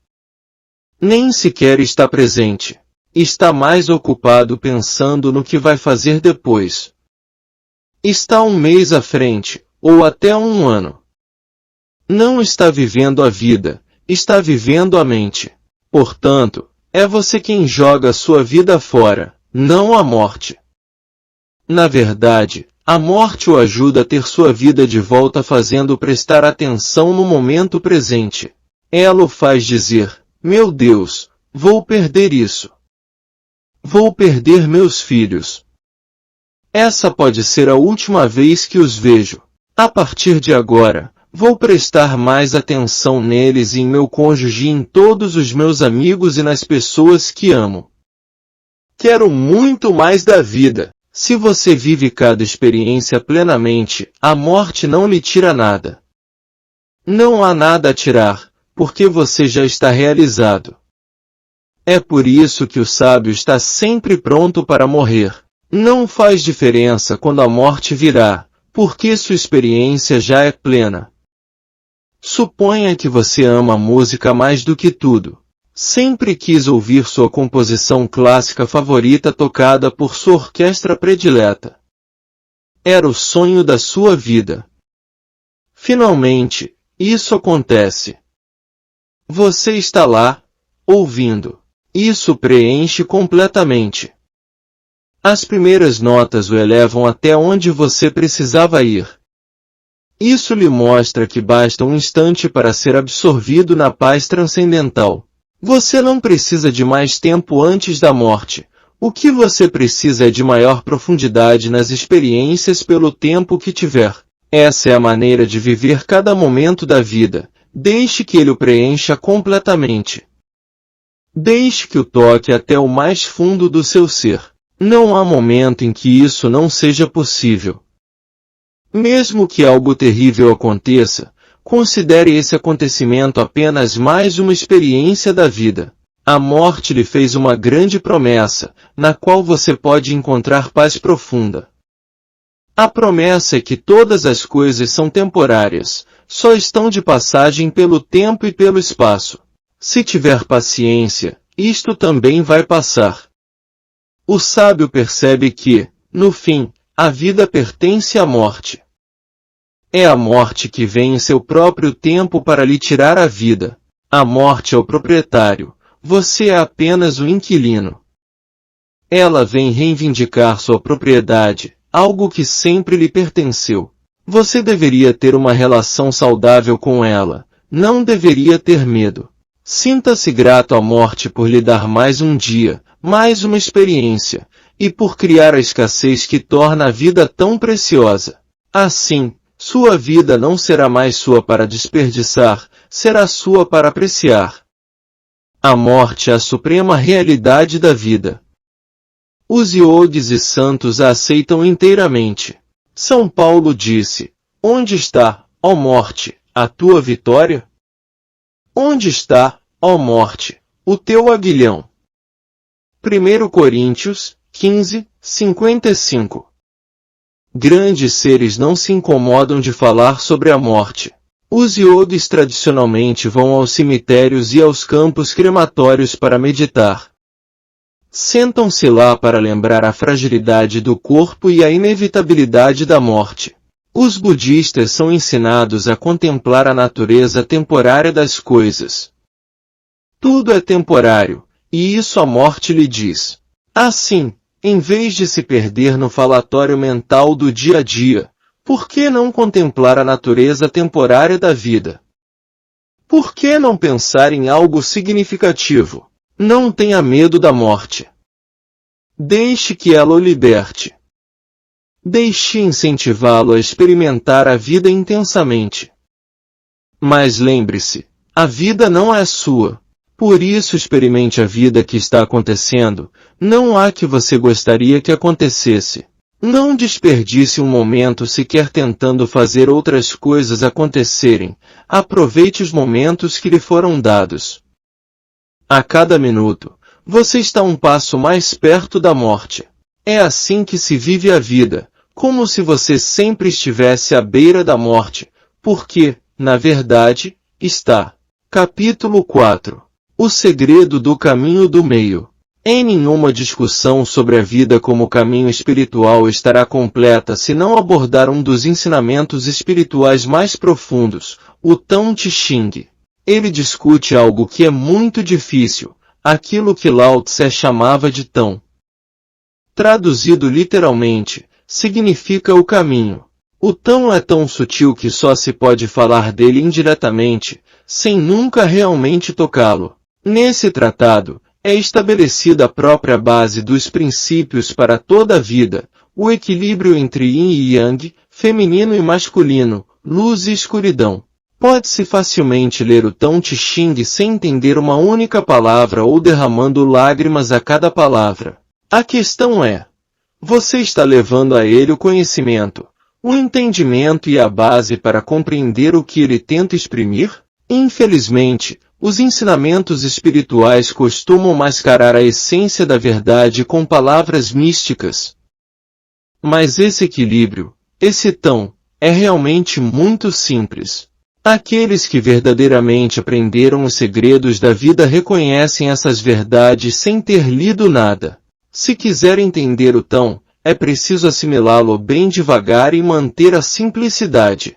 Nem sequer está presente. Está mais ocupado pensando no que vai fazer depois. Está um mês à frente, ou até um ano. Não está vivendo a vida, está vivendo a mente. Portanto, é você quem joga a sua vida fora, não a morte. Na verdade, a morte o ajuda a ter sua vida de volta fazendo prestar atenção no momento presente. Ela o faz dizer, meu Deus, vou perder isso. Vou perder meus filhos. Essa pode ser a última vez que os vejo. A partir de agora, vou prestar mais atenção neles e em meu cônjuge e em todos os meus amigos e nas pessoas que amo. Quero muito mais da vida. Se você vive cada experiência plenamente, a morte não lhe tira nada. Não há nada a tirar, porque você já está realizado. É por isso que o sábio está sempre pronto para morrer. Não faz diferença quando a morte virá, porque sua experiência já é plena. Suponha que você ama a música mais do que tudo. Sempre quis ouvir sua composição clássica favorita tocada por sua orquestra predileta. Era o sonho da sua vida. Finalmente, isso acontece. Você está lá, ouvindo. Isso preenche completamente. As primeiras notas o elevam até onde você precisava ir. Isso lhe mostra que basta um instante para ser absorvido na paz transcendental. Você não precisa de mais tempo antes da morte. O que você precisa é de maior profundidade nas experiências pelo tempo que tiver. Essa é a maneira de viver cada momento da vida. Deixe que ele o preencha completamente. Deixe que o toque até o mais fundo do seu ser. Não há momento em que isso não seja possível. Mesmo que algo terrível aconteça, considere esse acontecimento apenas mais uma experiência da vida. A morte lhe fez uma grande promessa, na qual você pode encontrar paz profunda. A promessa é que todas as coisas são temporárias, só estão de passagem pelo tempo e pelo espaço. Se tiver paciência, isto também vai passar. O sábio percebe que, no fim, a vida pertence à morte. É a morte que vem em seu próprio tempo para lhe tirar a vida. A morte é o proprietário, você é apenas o inquilino. Ela vem reivindicar sua propriedade, algo que sempre lhe pertenceu. Você deveria ter uma relação saudável com ela, não deveria ter medo. Sinta-se grato à morte por lhe dar mais um dia, mais uma experiência, e por criar a escassez que torna a vida tão preciosa. Assim, sua vida não será mais sua para desperdiçar, será sua para apreciar. A morte é a suprema realidade da vida. Os yogis e santos a aceitam inteiramente. São Paulo disse, onde está, ó morte, a tua vitória? Onde está, ó morte, o teu aguilhão? 1 Coríntios 15, 55. Grandes seres não se incomodam de falar sobre a morte. Os iogues tradicionalmente vão aos cemitérios e aos campos crematórios para meditar. Sentam-se lá para lembrar a fragilidade do corpo e a inevitabilidade da morte. Os budistas são ensinados a contemplar a natureza temporária das coisas. Tudo é temporário, e isso a morte lhe diz. Assim, em vez de se perder no falatório mental do dia a dia, por que não contemplar a natureza temporária da vida? Por que não pensar em algo significativo? Não tenha medo da morte. Deixe que ela o liberte. Deixe incentivá-lo a experimentar a vida intensamente. Mas lembre-se, a vida não é sua. Por isso experimente a vida que está acontecendo, não há que você gostaria que acontecesse. Não desperdice um momento sequer tentando fazer outras coisas acontecerem. Aproveite os momentos que lhe foram dados. A cada minuto, você está um passo mais perto da morte. É assim que se vive a vida, como se você sempre estivesse à beira da morte, porque, na verdade, está. Capítulo 4. O segredo do caminho do meio. Em nenhuma discussão sobre a vida como caminho espiritual estará completa se não abordar um dos ensinamentos espirituais mais profundos, o Tao Te Ching. Ele discute algo que é muito difícil, aquilo que Lao Tse chamava de Tao. Traduzido literalmente, significa o caminho. O Tao é tão sutil que só se pode falar dele indiretamente, sem nunca realmente tocá-lo. Nesse tratado, é estabelecida a própria base dos princípios para toda a vida, o equilíbrio entre yin e yang, feminino e masculino, luz e escuridão. Pode-se facilmente ler o Tao Te Ching sem entender uma única palavra ou derramando lágrimas a cada palavra. A questão é, você está levando a ele o conhecimento, o entendimento e a base para compreender o que ele tenta exprimir? Infelizmente, os ensinamentos espirituais costumam mascarar a essência da verdade com palavras místicas. Mas esse equilíbrio, esse Tao, é realmente muito simples. Aqueles que verdadeiramente aprenderam os segredos da vida reconhecem essas verdades sem ter lido nada. Se quiser entender o Tao, é preciso assimilá-lo bem devagar e manter a simplicidade.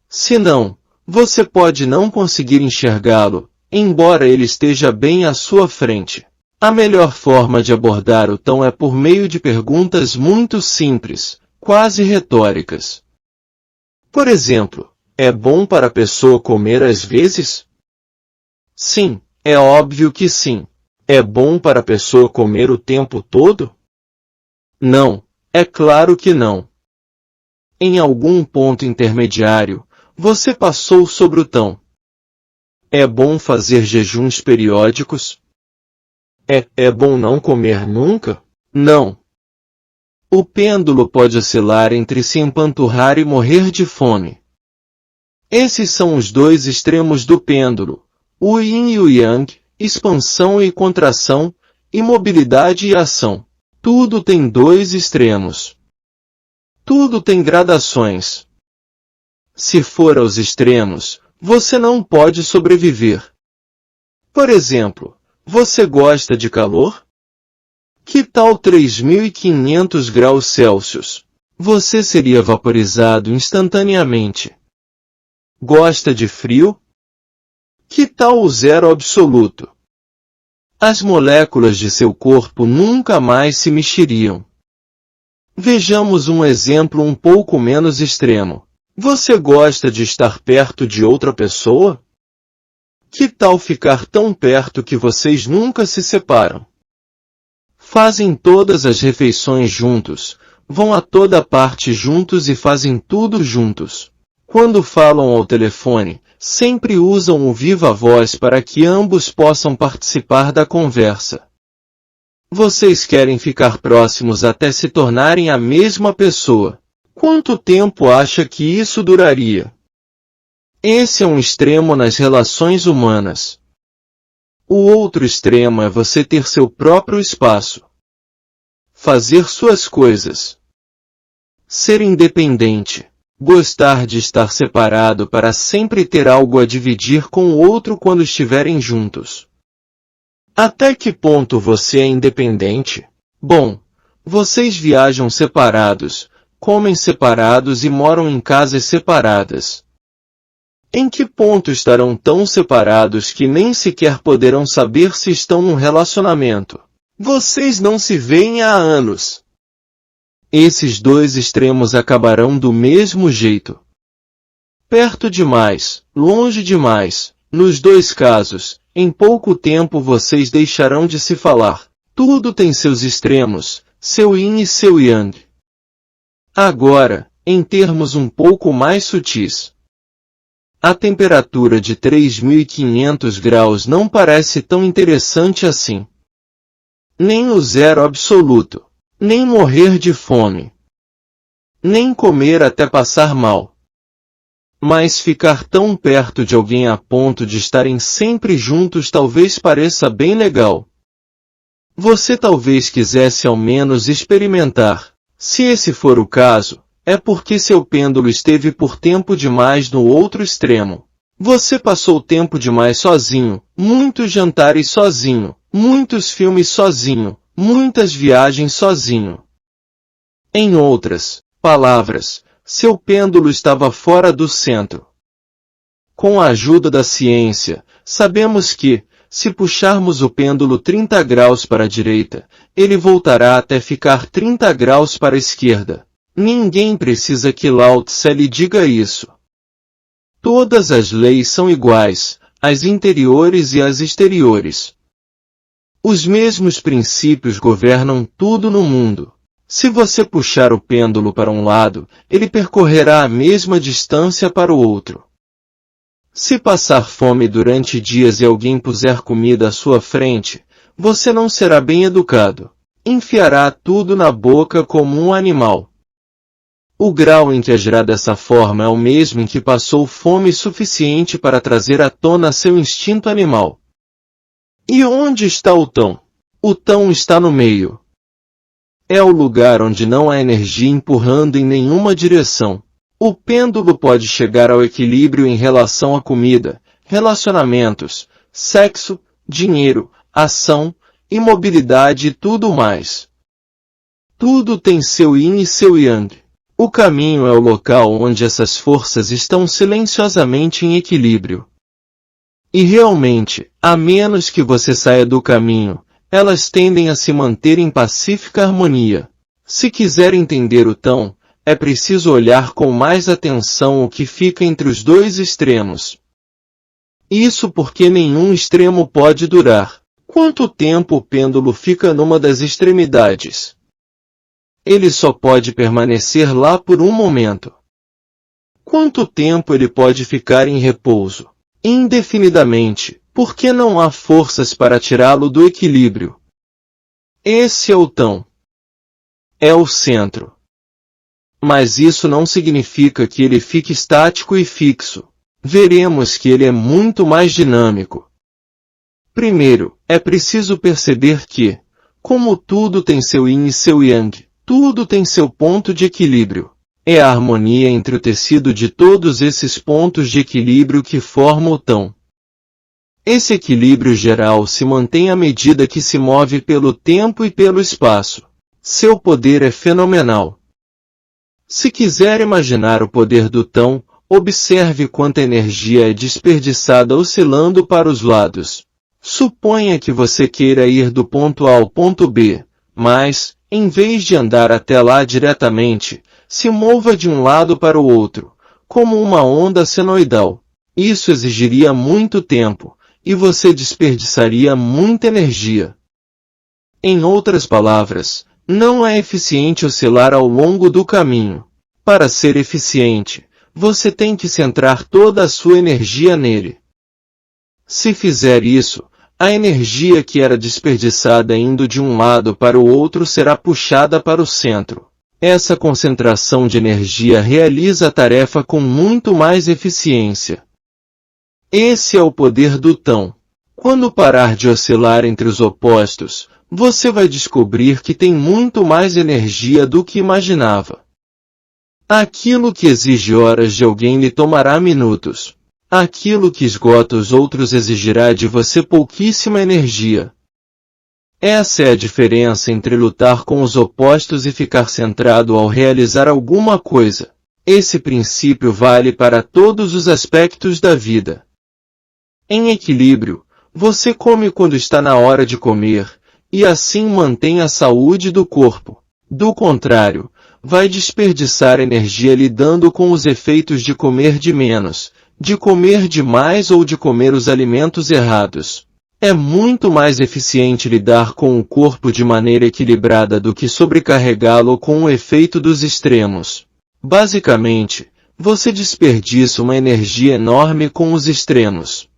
Senão, você pode não conseguir enxergá-lo, embora ele esteja bem à sua frente. A melhor forma de abordar o Tao é por meio de perguntas muito simples, quase retóricas. Por exemplo, é bom para a pessoa comer às vezes? Sim, é óbvio que sim. É bom para a pessoa comer o tempo todo? Não, é claro que não. Em algum ponto intermediário, você passou sobre o Tao. É bom fazer jejuns periódicos? É bom não comer nunca? Não. O pêndulo pode oscilar entre se empanturrar e morrer de fome. Esses são os dois extremos do pêndulo, o yin e o yang, expansão e contração, imobilidade e ação. Tudo tem dois extremos. Tudo tem gradações. Se for aos extremos, você não pode sobreviver. Por exemplo, você gosta de calor? Que tal 3.500 graus Celsius? Você seria vaporizado instantaneamente. Gosta de frio? Que tal o zero absoluto? As moléculas de seu corpo nunca mais se mexeriam. Vejamos um exemplo um pouco menos extremo. Você gosta de estar perto de outra pessoa? Que tal ficar tão perto que vocês nunca se separam? Fazem todas as refeições juntos, vão a toda parte juntos e fazem tudo juntos. Quando falam ao telefone, sempre usam o viva-voz para que ambos possam participar da conversa. Vocês querem ficar próximos até se tornarem a mesma pessoa. Quanto tempo acha que isso duraria? Esse é um extremo nas relações humanas. O outro extremo é você ter seu próprio espaço. Fazer suas coisas. Ser independente. Gostar de estar separado para sempre ter algo a dividir com o outro quando estiverem juntos. Até que ponto você é independente? Bom, vocês viajam separados, comem separados e moram em casas separadas. Em que ponto estarão tão separados que nem sequer poderão saber se estão num relacionamento? Vocês não se veem há anos. Esses dois extremos acabarão do mesmo jeito. Perto demais, longe demais. Nos dois casos, em pouco tempo vocês deixarão de se falar. Tudo tem seus extremos, seu yin e seu yang. Agora, em termos um pouco mais sutis. A temperatura de 3.500 graus não parece tão interessante assim. Nem o zero absoluto. Nem morrer de fome. Nem comer até passar mal. Mas ficar tão perto de alguém a ponto de estarem sempre juntos talvez pareça bem legal. Você talvez quisesse ao menos experimentar. Se esse for o caso, é porque seu pêndulo esteve por tempo demais no outro extremo. Você passou tempo demais sozinho, muitos jantares sozinho, muitos filmes sozinho, muitas viagens sozinho. Em outras palavras, seu pêndulo estava fora do centro. Com a ajuda da ciência, sabemos que, se puxarmos o pêndulo 30 graus para a direita, ele voltará até ficar 30 graus para a esquerda. Ninguém precisa que Lao Tse lhe diga isso. Todas as leis são iguais, as interiores e as exteriores. Os mesmos princípios governam tudo no mundo. Se você puxar o pêndulo para um lado, ele percorrerá a mesma distância para o outro. Se passar fome durante dias e alguém puser comida à sua frente, você não será bem educado. Enfiará tudo na boca como um animal. O grau em que agirá dessa forma é o mesmo em que passou fome suficiente para trazer à tona seu instinto animal. E onde está o tão? O tão está no meio. É o lugar onde não há energia empurrando em nenhuma direção. O pêndulo pode chegar ao equilíbrio em relação à comida, relacionamentos, sexo, dinheiro, ação, imobilidade e tudo mais. Tudo tem seu yin e seu yang. O caminho é o local onde essas forças estão silenciosamente em equilíbrio. E realmente, a menos que você saia do caminho, elas tendem a se manter em pacífica harmonia. Se quiser entender o tão, é preciso olhar com mais atenção o que fica entre os dois extremos. Isso porque nenhum extremo pode durar. Quanto tempo o pêndulo fica numa das extremidades? Ele só pode permanecer lá por um momento. Quanto tempo ele pode ficar em repouso? Indefinidamente, porque não há forças para tirá-lo do equilíbrio. Esse é o tão. É o centro. Mas isso não significa que ele fique estático e fixo. Veremos que ele é muito mais dinâmico. Primeiro, é preciso perceber que, como tudo tem seu yin e seu yang, tudo tem seu ponto de equilíbrio. É a harmonia entre o tecido de todos esses pontos de equilíbrio que forma o tão. Esse equilíbrio geral se mantém à medida que se move pelo tempo e pelo espaço. Seu poder é fenomenal. Se quiser imaginar o poder do tão, observe quanta energia é desperdiçada oscilando para os lados. Suponha que você queira ir do ponto A ao ponto B, mas, em vez de andar até lá diretamente, se mova de um lado para o outro, como uma onda senoidal. Isso exigiria muito tempo, e você desperdiçaria muita energia. Em outras palavras, não é eficiente oscilar ao longo do caminho. Para ser eficiente, você tem que centrar toda a sua energia nele. Se fizer isso, a energia que era desperdiçada indo de um lado para o outro será puxada para o centro. Essa concentração de energia realiza a tarefa com muito mais eficiência. Esse é o poder do tão. Quando parar de oscilar entre os opostos, você vai descobrir que tem muito mais energia do que imaginava. Aquilo que exige horas de alguém lhe tomará minutos. Aquilo que esgota os outros exigirá de você pouquíssima energia. Essa é a diferença entre lutar com os opostos e ficar centrado ao realizar alguma coisa. Esse princípio vale para todos os aspectos da vida. Em equilíbrio, você come quando está na hora de comer, e assim mantém a saúde do corpo. Do contrário, vai desperdiçar energia lidando com os efeitos de comer de menos, de comer demais ou de comer os alimentos errados. É muito mais eficiente lidar com o corpo de maneira equilibrada do que sobrecarregá-lo com o efeito dos extremos. Basicamente, você desperdiça uma energia enorme com os extremos.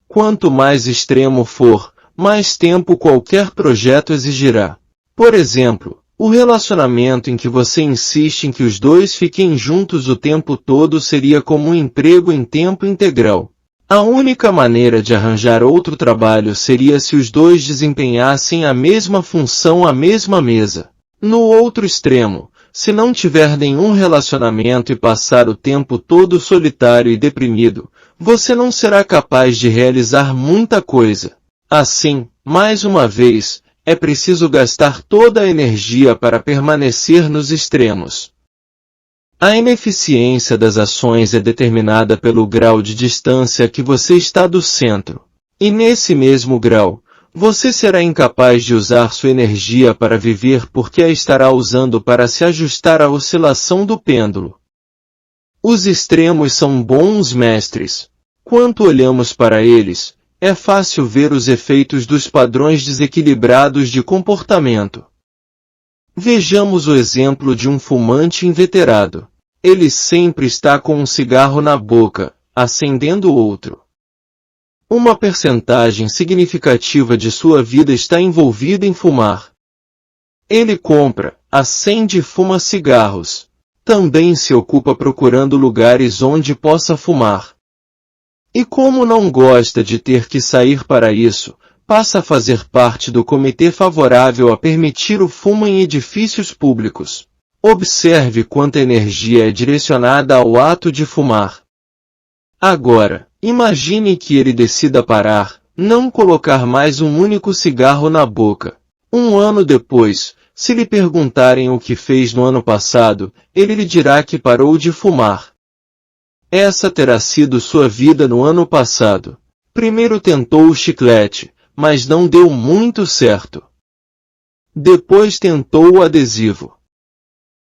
Quanto mais extremo for, mais tempo qualquer projeto exigirá. Por exemplo, o relacionamento em que você insiste em que os dois fiquem juntos o tempo todo seria como um emprego em tempo integral. A única maneira de arranjar outro trabalho seria se os dois desempenhassem a mesma função à mesma mesa. No outro extremo, se não tiver nenhum relacionamento e passar o tempo todo solitário e deprimido, você não será capaz de realizar muita coisa. Assim, mais uma vez, é preciso gastar toda a energia para permanecer nos extremos. A ineficiência das ações é determinada pelo grau de distância que você está do centro. E nesse mesmo grau, você será incapaz de usar sua energia para viver porque a estará usando para se ajustar à oscilação do pêndulo. Os extremos são bons mestres. Quando olhamos para eles, é fácil ver os efeitos dos padrões desequilibrados de comportamento. Vejamos o exemplo de um fumante inveterado. Ele sempre está com um cigarro na boca, acendendo outro. Uma percentagem significativa de sua vida está envolvida em fumar. Ele compra, acende e fuma cigarros. Também se ocupa procurando lugares onde possa fumar. E como não gosta de ter que sair para isso, passa a fazer parte do comitê favorável a permitir o fumo em edifícios públicos. Observe quanta energia é direcionada ao ato de fumar. Agora, imagine que ele decida parar, não colocar mais um único cigarro na boca. Um ano depois, se lhe perguntarem o que fez no ano passado, ele lhe dirá que parou de fumar. Essa terá sido sua vida no ano passado. Primeiro tentou o chiclete, mas não deu muito certo. Depois tentou o adesivo.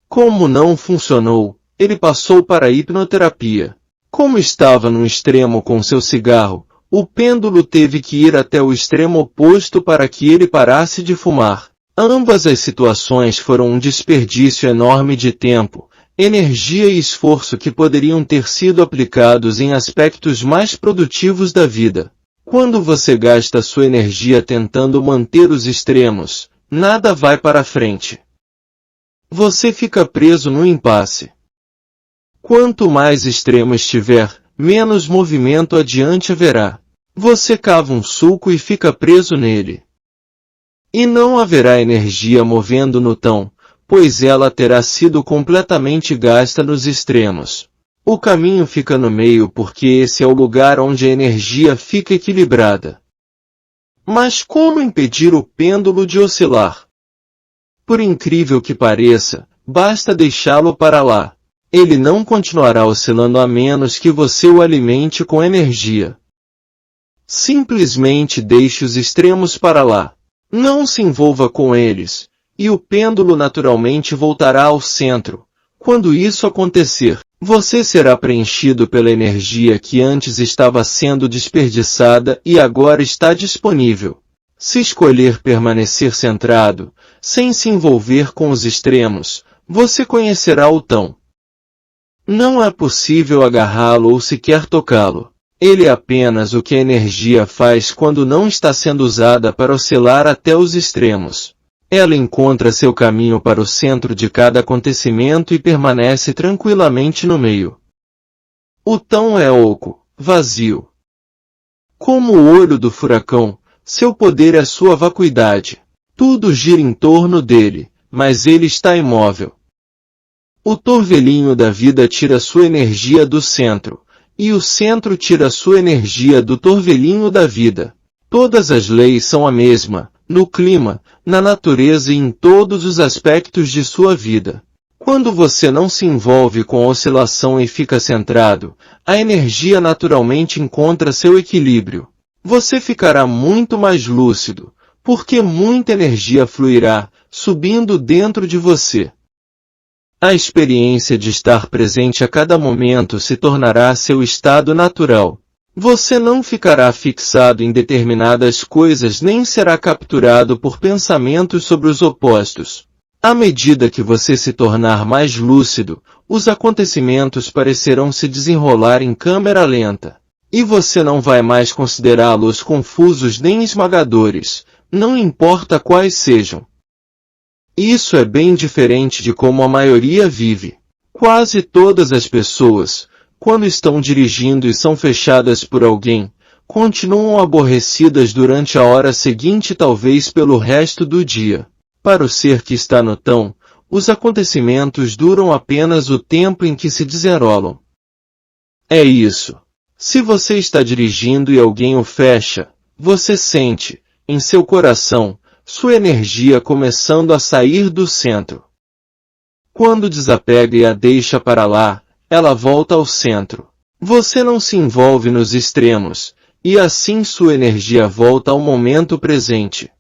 Como não funcionou, ele passou para a hipnoterapia. Como estava no extremo com seu cigarro, o pêndulo teve que ir até o extremo oposto para que ele parasse de fumar. Ambas as situações foram um desperdício enorme de tempo, energia e esforço que poderiam ter sido aplicados em aspectos mais produtivos da vida. Quando você gasta sua energia tentando manter os extremos, nada vai para frente. Você fica preso no impasse. Quanto mais extremo estiver, menos movimento adiante haverá. Você cava um sulco e fica preso nele. E não haverá energia movendo no tão, pois ela terá sido completamente gasta nos extremos. O caminho fica no meio porque esse é o lugar onde a energia fica equilibrada. Mas como impedir o pêndulo de oscilar? Por incrível que pareça, basta deixá-lo para lá. Ele não continuará oscilando a menos que você o alimente com energia. Simplesmente deixe os extremos para lá. Não se envolva com eles, e o pêndulo naturalmente voltará ao centro. Quando isso acontecer, você será preenchido pela energia que antes estava sendo desperdiçada e agora está disponível. Se escolher permanecer centrado, sem se envolver com os extremos, você conhecerá o tão. Não é possível agarrá-lo ou sequer tocá-lo. Ele é apenas o que a energia faz quando não está sendo usada para oscilar até os extremos. Ela encontra seu caminho para o centro de cada acontecimento e permanece tranquilamente no meio. O tão é oco, vazio. Como o olho do furacão, seu poder é sua vacuidade. Tudo gira em torno dele, mas ele está imóvel. O torvelinho da vida tira sua energia do centro, e o centro tira sua energia do torvelinho da vida. Todas as leis são a mesma, no clima, na natureza e em todos os aspectos de sua vida. Quando você não se envolve com a oscilação e fica centrado, a energia naturalmente encontra seu equilíbrio. Você ficará muito mais lúcido, porque muita energia fluirá, subindo dentro de você. A experiência de estar presente a cada momento se tornará seu estado natural. Você não ficará fixado em determinadas coisas nem será capturado por pensamentos sobre os opostos. À medida que você se tornar mais lúcido, os acontecimentos parecerão se desenrolar em câmera lenta. E você não vai mais considerá-los confusos nem esmagadores, não importa quais sejam. Isso é bem diferente de como a maioria vive. Quase todas as pessoas, quando estão dirigindo e são fechadas por alguém, continuam aborrecidas durante a hora seguinte, talvez pelo resto do dia. Para o ser que está no tão, os acontecimentos duram apenas o tempo em que se desenrolam. É isso. Se você está dirigindo e alguém o fecha, você sente, em seu coração, sua energia começando a sair do centro. Quando desapega e a deixa para lá, ela volta ao centro. Você não se envolve nos extremos, e assim sua energia volta ao momento presente.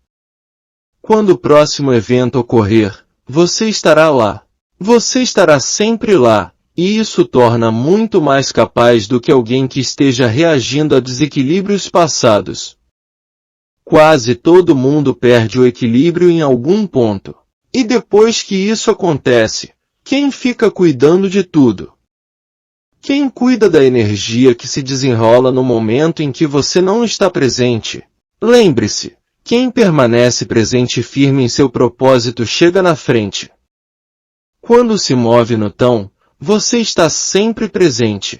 Quando o próximo evento ocorrer, você estará lá. Você estará sempre lá, e isso torna muito mais capaz do que alguém que esteja reagindo a desequilíbrios passados. Quase todo mundo perde o equilíbrio em algum ponto. E depois que isso acontece, quem fica cuidando de tudo? Quem cuida da energia que se desenrola no momento em que você não está presente? Lembre-se, quem permanece presente e firme em seu propósito chega na frente. Quando se move no tão, você está sempre presente.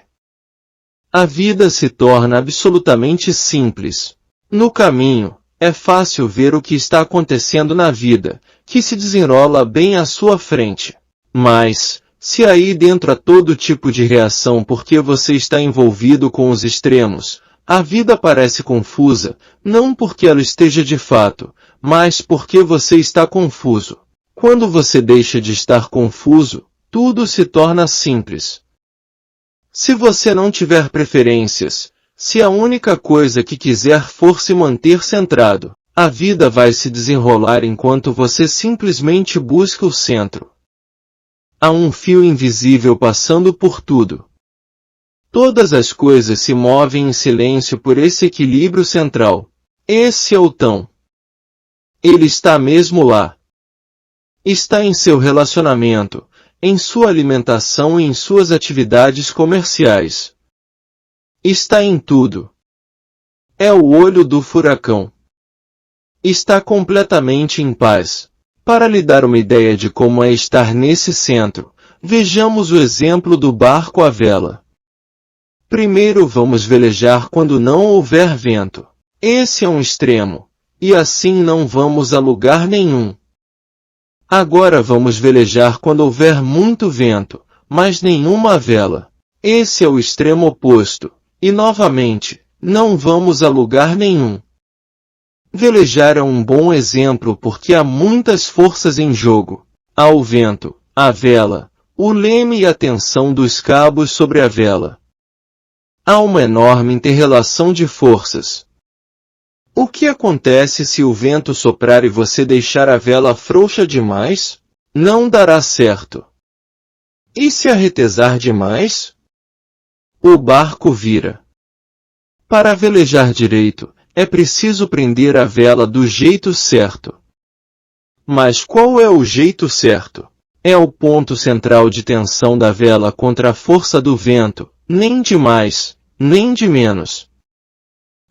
A vida se torna absolutamente simples. No caminho, é fácil ver o que está acontecendo na vida, que se desenrola bem à sua frente. Mas, se aí dentro há todo tipo de reação porque você está envolvido com os extremos, a vida parece confusa, não porque ela esteja de fato, mas porque você está confuso. Quando você deixa de estar confuso, tudo se torna simples. Se você não tiver preferências, se a única coisa que quiser for se manter centrado, a vida vai se desenrolar enquanto você simplesmente busca o centro. Há um fio invisível passando por tudo. Todas as coisas se movem em silêncio por esse equilíbrio central. Esse é o tão. Ele está mesmo lá. Está em seu relacionamento, em sua alimentação e em suas atividades comerciais. Está em tudo. É o olho do furacão. Está completamente em paz. Para lhe dar uma ideia de como é estar nesse centro, vejamos o exemplo do barco à vela. Primeiro vamos velejar quando não houver vento. Esse é um extremo, e assim não vamos a lugar nenhum. Agora vamos velejar quando houver muito vento, mas nenhuma vela. Esse é o extremo oposto. E novamente, não vamos a lugar nenhum. Velejar é um bom exemplo porque há muitas forças em jogo. Há o vento, a vela, o leme e a tensão dos cabos sobre a vela. Há uma enorme inter-relação de forças. O que acontece se o vento soprar e você deixar a vela frouxa demais? Não dará certo. E se arretesar demais? O barco vira. Para velejar direito, é preciso prender a vela do jeito certo. Mas qual é o jeito certo? É o ponto central de tensão da vela contra a força do vento, nem de mais, nem de menos.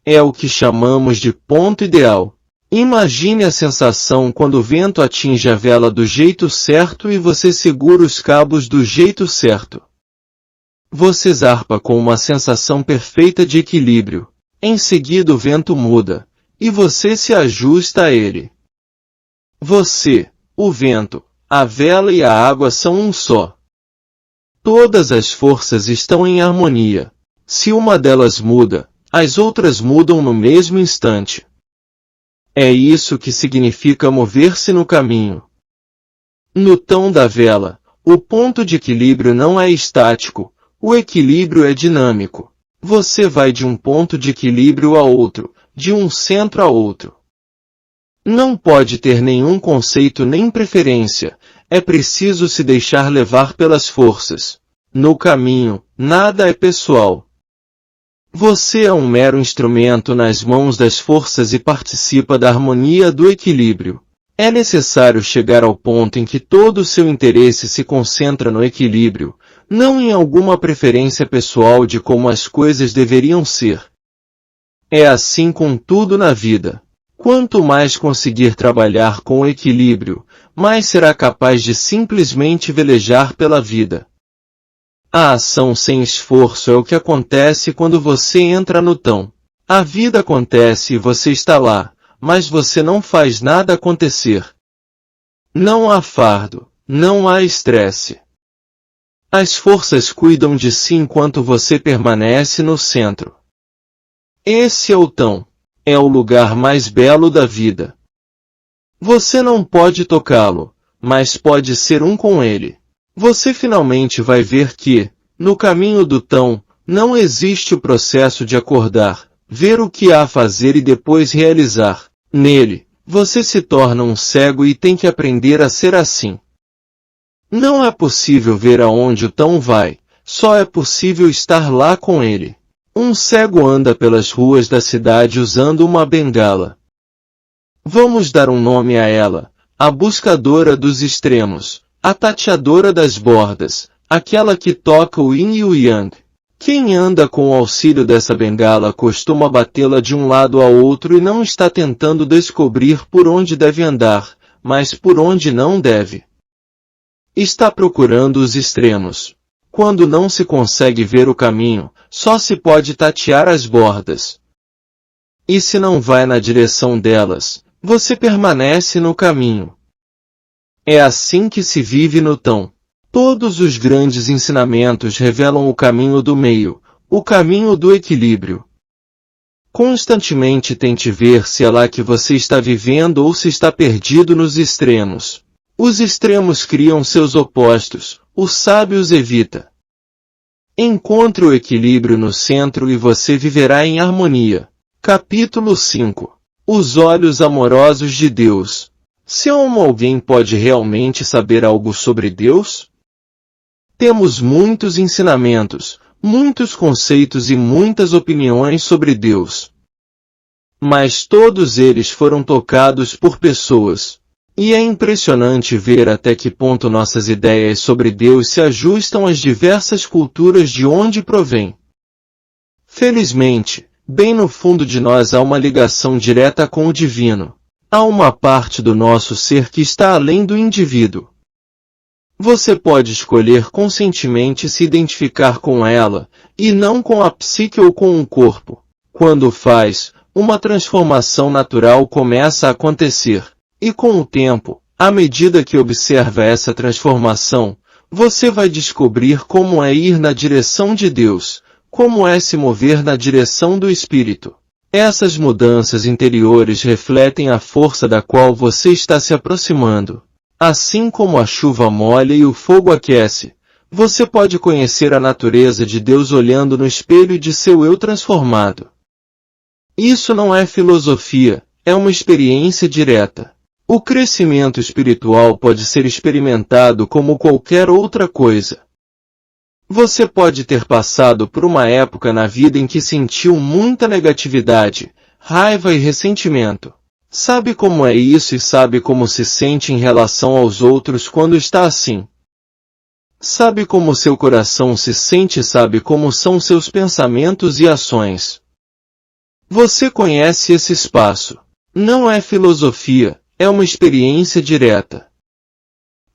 É o que chamamos de ponto ideal. Imagine a sensação quando o vento atinge a vela do jeito certo e você segura os cabos do jeito certo. Você zarpa com uma sensação perfeita de equilíbrio. Em seguida o vento muda, e você se ajusta a ele. Você, o vento, a vela e a água são um só. Todas as forças estão em harmonia. Se uma delas muda, as outras mudam no mesmo instante. É isso que significa mover-se no caminho. No tom da vela, o ponto de equilíbrio não é estático, o equilíbrio é dinâmico. Você vai de um ponto de equilíbrio a outro, de um centro a outro. Não pode ter nenhum conceito nem preferência, é preciso se deixar levar pelas forças. No caminho, nada é pessoal. Você é um mero instrumento nas mãos das forças e participa da harmonia do equilíbrio. É necessário chegar ao ponto em que todo o seu interesse se concentra no equilíbrio, não em alguma preferência pessoal de como as coisas deveriam ser. É assim com tudo na vida. Quanto mais conseguir trabalhar com o equilíbrio, mais será capaz de simplesmente velejar pela vida. A ação sem esforço é o que acontece quando você entra no tão. A vida acontece e você está lá, mas você não faz nada acontecer. Não há fardo, não há estresse. As forças cuidam de si enquanto você permanece no centro. Esse é o tão. É o lugar mais belo da vida. Você não pode tocá-lo, mas pode ser um com ele. Você finalmente vai ver que, no caminho do tão, não existe o processo de acordar, ver o que há a fazer e depois realizar. Nele, você se torna um cego e tem que aprender a ser assim. Não é possível ver aonde o tão vai, só é possível estar lá com ele. Um cego anda pelas ruas da cidade usando uma bengala. Vamos dar um nome a ela, a buscadora dos extremos, a tateadora das bordas, aquela que toca o yin e o yang. Quem anda com o auxílio dessa bengala costuma batê-la de um lado ao outro e não está tentando descobrir por onde deve andar, mas por onde não deve. Está procurando os extremos. Quando não se consegue ver o caminho, só se pode tatear as bordas. E se não vai na direção delas, você permanece no caminho. É assim que se vive no tão. Todos os grandes ensinamentos revelam o caminho do meio, o caminho do equilíbrio. Constantemente tente ver se é lá que você está vivendo ou se está perdido nos extremos. Os extremos criam seus opostos, os sábios evita. Encontre o equilíbrio no centro e você viverá em harmonia. Capítulo 5. Os olhos amorosos de Deus. Se alguém pode realmente saber algo sobre Deus? Temos muitos ensinamentos, muitos conceitos e muitas opiniões sobre Deus. Mas todos eles foram tocados por pessoas. E é impressionante ver até que ponto nossas ideias sobre Deus se ajustam às diversas culturas de onde provém. Felizmente, bem no fundo de nós há uma ligação direta com o divino. Há uma parte do nosso ser que está além do indivíduo. Você pode escolher conscientemente se identificar com ela, e não com a psique ou com um corpo. Quando faz, uma transformação natural começa a acontecer. E com o tempo, à medida que observa essa transformação, você vai descobrir como é ir na direção de Deus, como é se mover na direção do Espírito. Essas mudanças interiores refletem a força da qual você está se aproximando. Assim como a chuva molha e o fogo aquece, você pode conhecer a natureza de Deus olhando no espelho de seu eu transformado. Isso não é filosofia, é uma experiência direta. O crescimento espiritual pode ser experimentado como qualquer outra coisa. Você pode ter passado por uma época na vida em que sentiu muita negatividade, raiva e ressentimento. Sabe como é isso e sabe como se sente em relação aos outros quando está assim. Sabe como seu coração se sente e sabe como são seus pensamentos e ações. Você conhece esse espaço. Não é filosofia. É uma experiência direta.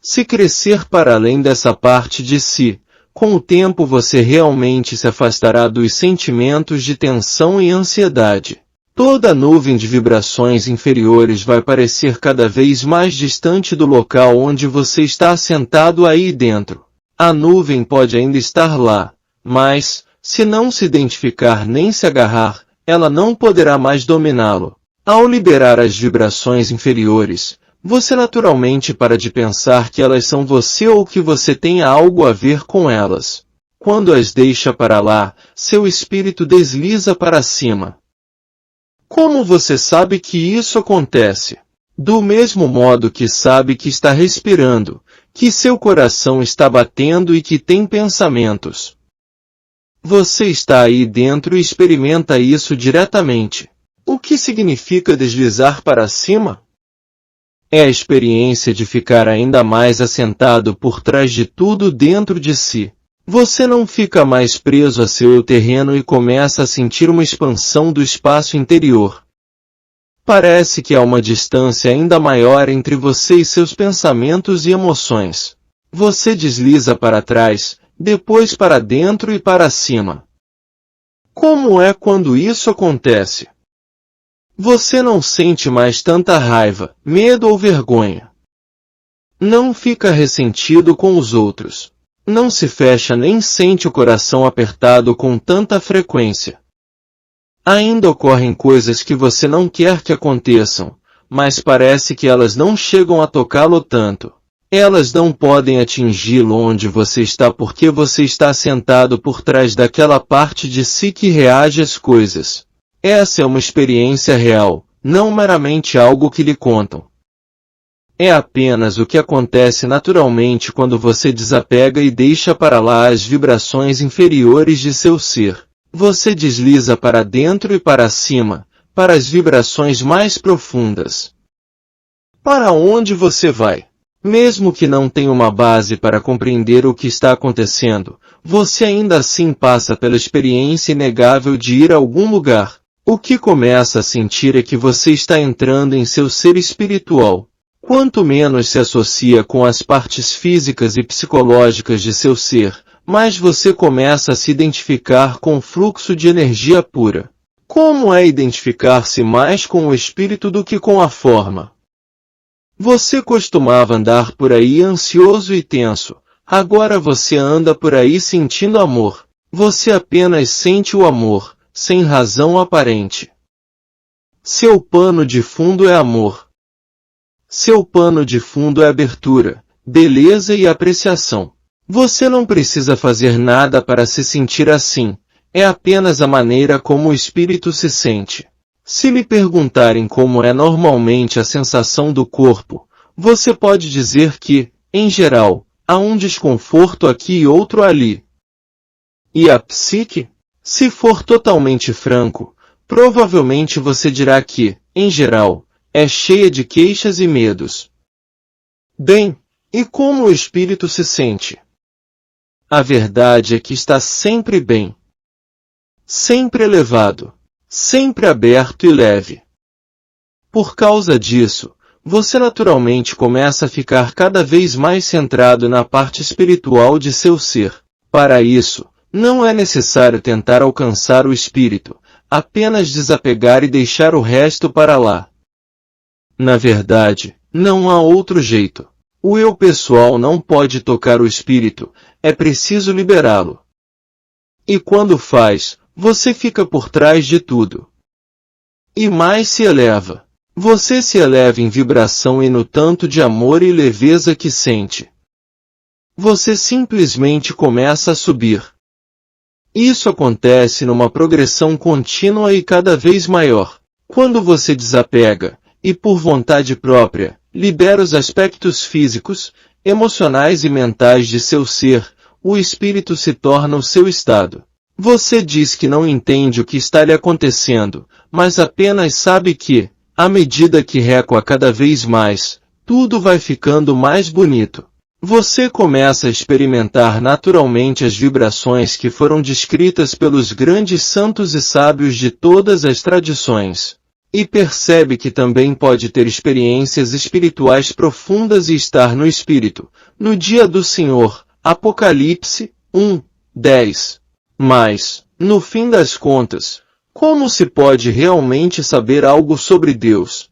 Se crescer para além dessa parte de si, Com o tempo você realmente se afastará dos sentimentos de tensão e ansiedade. Toda nuvem de vibrações inferiores vai parecer cada vez mais distante do local onde você está assentado aí dentro. A nuvem pode ainda estar lá, mas, se não se identificar nem se agarrar, ela não poderá mais dominá-lo. Ao liberar as vibrações inferiores, você naturalmente para de pensar que elas são você ou que você tenha algo a ver com elas. Quando as deixa para lá, seu espírito desliza para cima. Como você sabe que isso acontece? Do mesmo modo que sabe que está respirando, que seu coração está batendo e que tem pensamentos. Você está aí dentro e experimenta isso diretamente. O que significa deslizar para cima? É a experiência de ficar ainda mais assentado por trás de tudo dentro de si. Você não fica mais preso a seu terreno e começa a sentir uma expansão do espaço interior. Parece que há uma distância ainda maior entre você e seus pensamentos e emoções. Você desliza para trás, depois para dentro e para cima. Como é quando isso acontece? Você não sente mais tanta raiva, medo ou vergonha. Não fica ressentido com os outros. Não se fecha nem sente o coração apertado com tanta frequência. Ainda ocorrem coisas que você não quer que aconteçam, mas parece que elas não chegam a tocá-lo tanto. Elas não podem atingi-lo onde você está porque você está sentado por trás daquela parte de si que reage às coisas. Essa é uma experiência real, não meramente algo que lhe contam. É apenas o que acontece naturalmente quando você desapega e deixa para lá as vibrações inferiores de seu ser. Você desliza para dentro e para cima, para as vibrações mais profundas. Para onde você vai? Mesmo que não tenha uma base para compreender o que está acontecendo, você ainda assim passa pela experiência inegável de ir a algum lugar. O que começa a sentir é que você está entrando em seu ser espiritual. Quanto menos se associa com as partes físicas e psicológicas de seu ser, mais você começa a se identificar com o fluxo de energia pura. Como é identificar-se mais com o espírito do que com a forma? Você costumava andar por aí ansioso e tenso. Agora você anda por aí sentindo amor. Você apenas sente o amor, sem razão aparente. Seu pano de fundo é amor. Seu pano de fundo é abertura, beleza e apreciação. Você não precisa fazer nada para se sentir assim, é apenas a maneira como o espírito se sente. Se lhe perguntarem como é normalmente a sensação do corpo, você pode dizer que, em geral, há um desconforto aqui e outro ali. E a psique? Se for totalmente franco, provavelmente você dirá que, em geral, é cheia de queixas e medos. Bem, e como o espírito se sente? A verdade é que está sempre bem. Sempre elevado. Sempre aberto e leve. Por causa disso, você naturalmente começa a ficar cada vez mais centrado na parte espiritual de seu ser. Para isso, não é necessário tentar alcançar o espírito, apenas desapegar e deixar o resto para lá. Na verdade, não há outro jeito. O eu pessoal não pode tocar o espírito, é preciso liberá-lo. E quando faz, você fica por trás de tudo. E mais se eleva. Você se eleva em vibração e no tanto de amor e leveza que sente. Você simplesmente começa a subir. Isso acontece numa progressão contínua e cada vez maior. Quando você desapega, e por vontade própria, libera os aspectos físicos, emocionais e mentais de seu ser, o espírito se torna o seu estado. Você diz que não entende o que está lhe acontecendo, mas apenas sabe que, à medida que recua cada vez mais, tudo vai ficando mais bonito. Você começa a experimentar naturalmente as vibrações que foram descritas pelos grandes santos e sábios de todas as tradições. E percebe que também pode ter experiências espirituais profundas e estar no Espírito, no dia do Senhor, Apocalipse, 10. Mas, no fim das contas, como se pode realmente saber algo sobre Deus?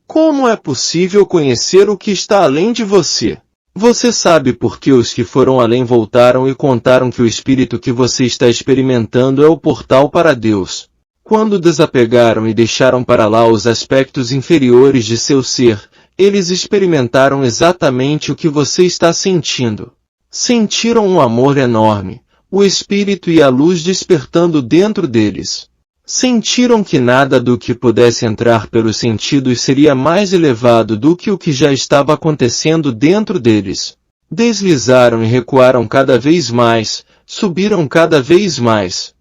Como é possível conhecer o que está além de você? Você sabe por que os que foram além voltaram e contaram que o espírito que você está experimentando é o portal para Deus. Quando desapegaram e deixaram para lá os aspectos inferiores de seu ser, eles experimentaram exatamente o que você está sentindo. Sentiram um amor enorme, o espírito e a luz despertando dentro deles. Sentiram que nada do que pudesse entrar pelos sentidos seria mais elevado do que o que já estava acontecendo dentro deles. Deslizaram e recuaram cada vez mais, subiram cada vez mais.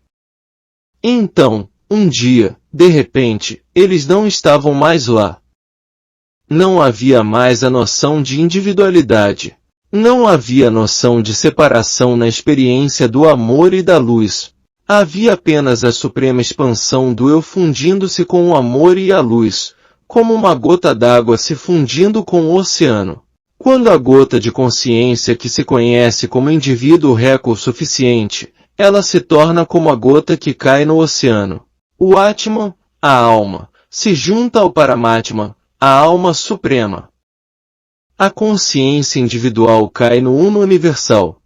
Então, um dia, de repente, eles não estavam mais lá. Não havia mais a noção de individualidade. Não havia noção de separação na experiência do amor e da luz. Havia apenas a suprema expansão do eu fundindo-se com o amor e a luz, como uma gota d'água se fundindo com o oceano. Quando a gota de consciência que se conhece como indivíduo reca o suficiente, ela se torna como a gota que cai no oceano. O Atman, a alma, se junta ao Paramatma, a alma suprema. A consciência individual cai no Uno universal.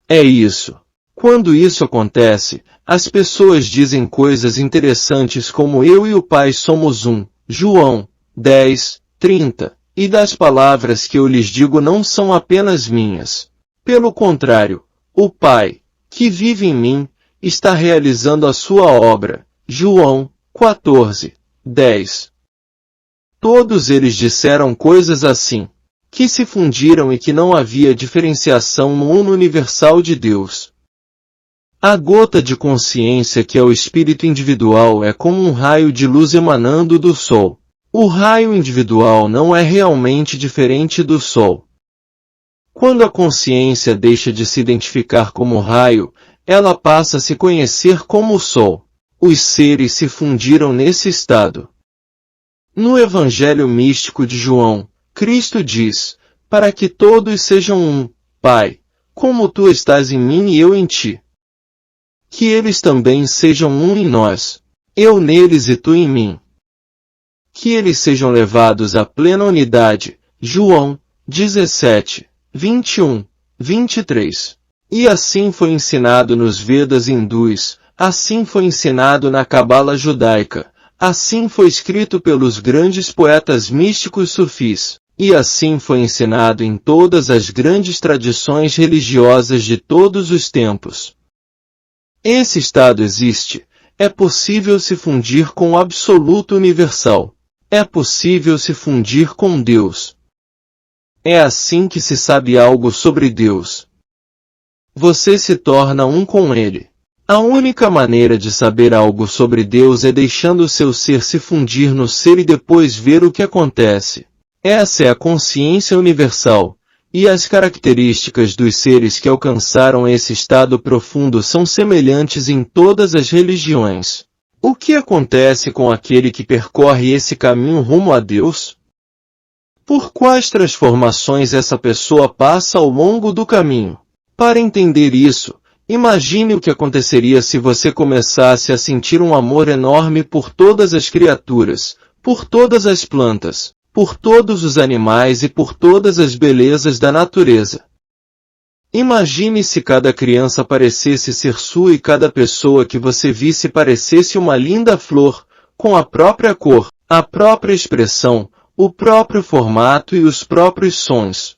É isso. Quando isso acontece, as pessoas dizem coisas interessantes como eu e o Pai somos um, João 10:30, e das palavras que eu lhes digo não são apenas minhas. Pelo contrário, o Pai, que vive em mim, está realizando a sua obra, João 14:10. Todos eles disseram coisas assim, que se fundiram e que não havia diferenciação no Uno universal de Deus. A gota de consciência que é o espírito individual é como um raio de luz emanando do Sol. O raio individual não é realmente diferente do Sol. Quando a consciência deixa de se identificar como raio, ela passa a se conhecer como o Sol. Os seres se fundiram nesse estado. No Evangelho místico de João, Cristo diz, para que todos sejam um, Pai, como tu estás em mim e eu em ti. Que eles também sejam um em nós, eu neles e tu em mim. Que eles sejam levados à plena unidade, João 17:21, 23. E assim foi ensinado nos Vedas hindus, assim foi ensinado na Cabala judaica, assim foi escrito pelos grandes poetas místicos sufis, e assim foi ensinado em todas as grandes tradições religiosas de todos os tempos. Esse estado existe. É possível se fundir com o absoluto universal. É possível se fundir com Deus. É assim que se sabe algo sobre Deus. Você se torna um com Ele. A única maneira de saber algo sobre Deus é deixando o seu ser se fundir no ser e depois ver o que acontece. Essa é a consciência universal. E as características dos seres que alcançaram esse estado profundo são semelhantes em todas as religiões. O que acontece com aquele que percorre esse caminho rumo a Deus? Por quais transformações essa pessoa passa ao longo do caminho? Para entender isso, imagine o que aconteceria se você começasse a sentir um amor enorme por todas as criaturas, por todas as plantas, por todos os animais e por todas as belezas da natureza. Imagine se cada criança parecesse ser sua e cada pessoa que você visse parecesse uma linda flor, com a própria cor, a própria expressão, o próprio formato e os próprios sons.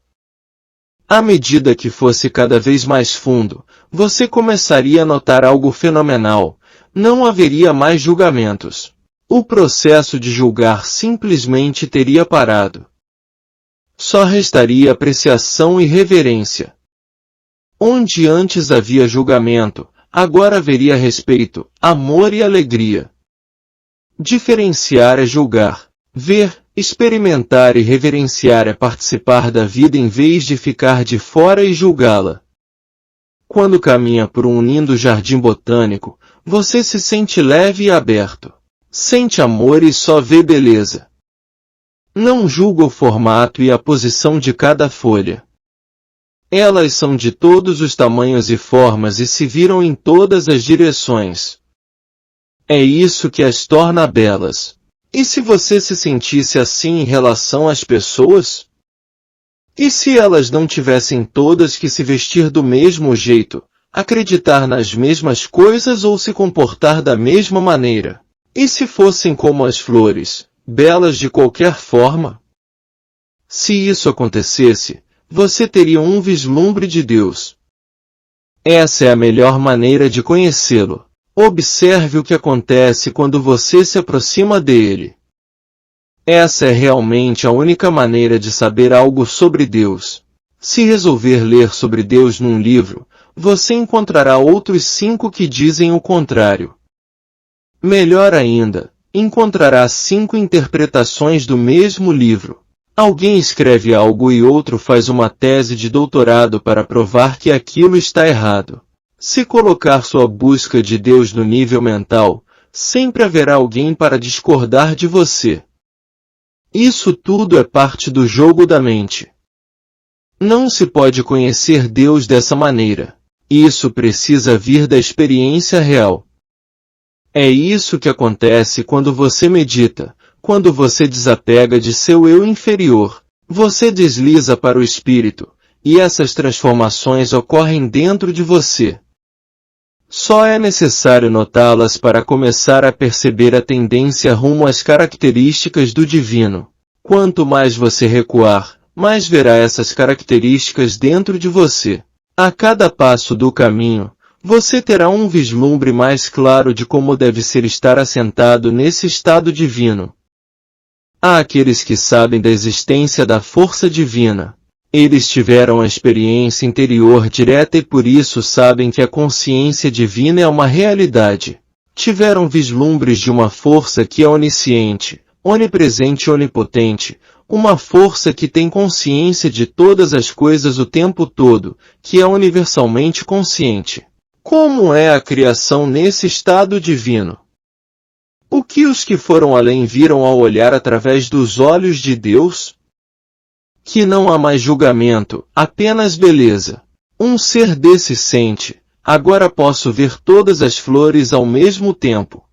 À medida que fosse cada vez mais fundo, você começaria a notar algo fenomenal. Não haveria mais julgamentos. O processo de julgar simplesmente teria parado. Só restaria apreciação e reverência. Onde antes havia julgamento, agora haveria respeito, amor e alegria. Diferenciar é julgar. Ver, experimentar e reverenciar é participar da vida em vez de ficar de fora e julgá-la. Quando caminha por um lindo jardim botânico, você se sente leve e aberto. Sente amor e só vê beleza. Não julga o formato e a posição de cada folha. Elas são de todos os tamanhos e formas e se viram em todas as direções. É isso que as torna belas. E se você se sentisse assim em relação às pessoas? E se elas não tivessem todas que se vestir do mesmo jeito, acreditar nas mesmas coisas ou se comportar da mesma maneira? E se fossem como as flores, belas de qualquer forma? Se isso acontecesse, você teria um vislumbre de Deus. Essa é a melhor maneira de conhecê-lo. Observe o que acontece quando você se aproxima dele. Essa é realmente a única maneira de saber algo sobre Deus. Se resolver ler sobre Deus num livro, você encontrará outros 5 que dizem o contrário. Melhor ainda, encontrará 5 interpretações do mesmo livro. Alguém escreve algo e outro faz uma tese de doutorado para provar que aquilo está errado. Se colocar sua busca de Deus no nível mental, sempre haverá alguém para discordar de você. Isso tudo é parte do jogo da mente. Não se pode conhecer Deus dessa maneira. Isso precisa vir da experiência real. É isso que acontece quando você medita, quando você desapega de seu eu inferior. Você desliza para o espírito, e essas transformações ocorrem dentro de você. Só é necessário notá-las para começar a perceber a tendência rumo às características do divino. Quanto mais você recuar, mais verá essas características dentro de você. A cada passo do caminho, você terá um vislumbre mais claro de como deve ser estar assentado nesse estado divino. Há aqueles que sabem da existência da força divina. Eles tiveram a experiência interior direta e por isso sabem que a consciência divina é uma realidade. Tiveram vislumbres de uma força que é onisciente, onipresente e onipotente, uma força que tem consciência de todas as coisas o tempo todo, que é universalmente consciente. Como é a criação nesse estado divino? O que os que foram além viram ao olhar através dos olhos de Deus? Que não há mais julgamento, apenas beleza. Um ser desse sente, agora posso ver todas as flores ao mesmo tempo.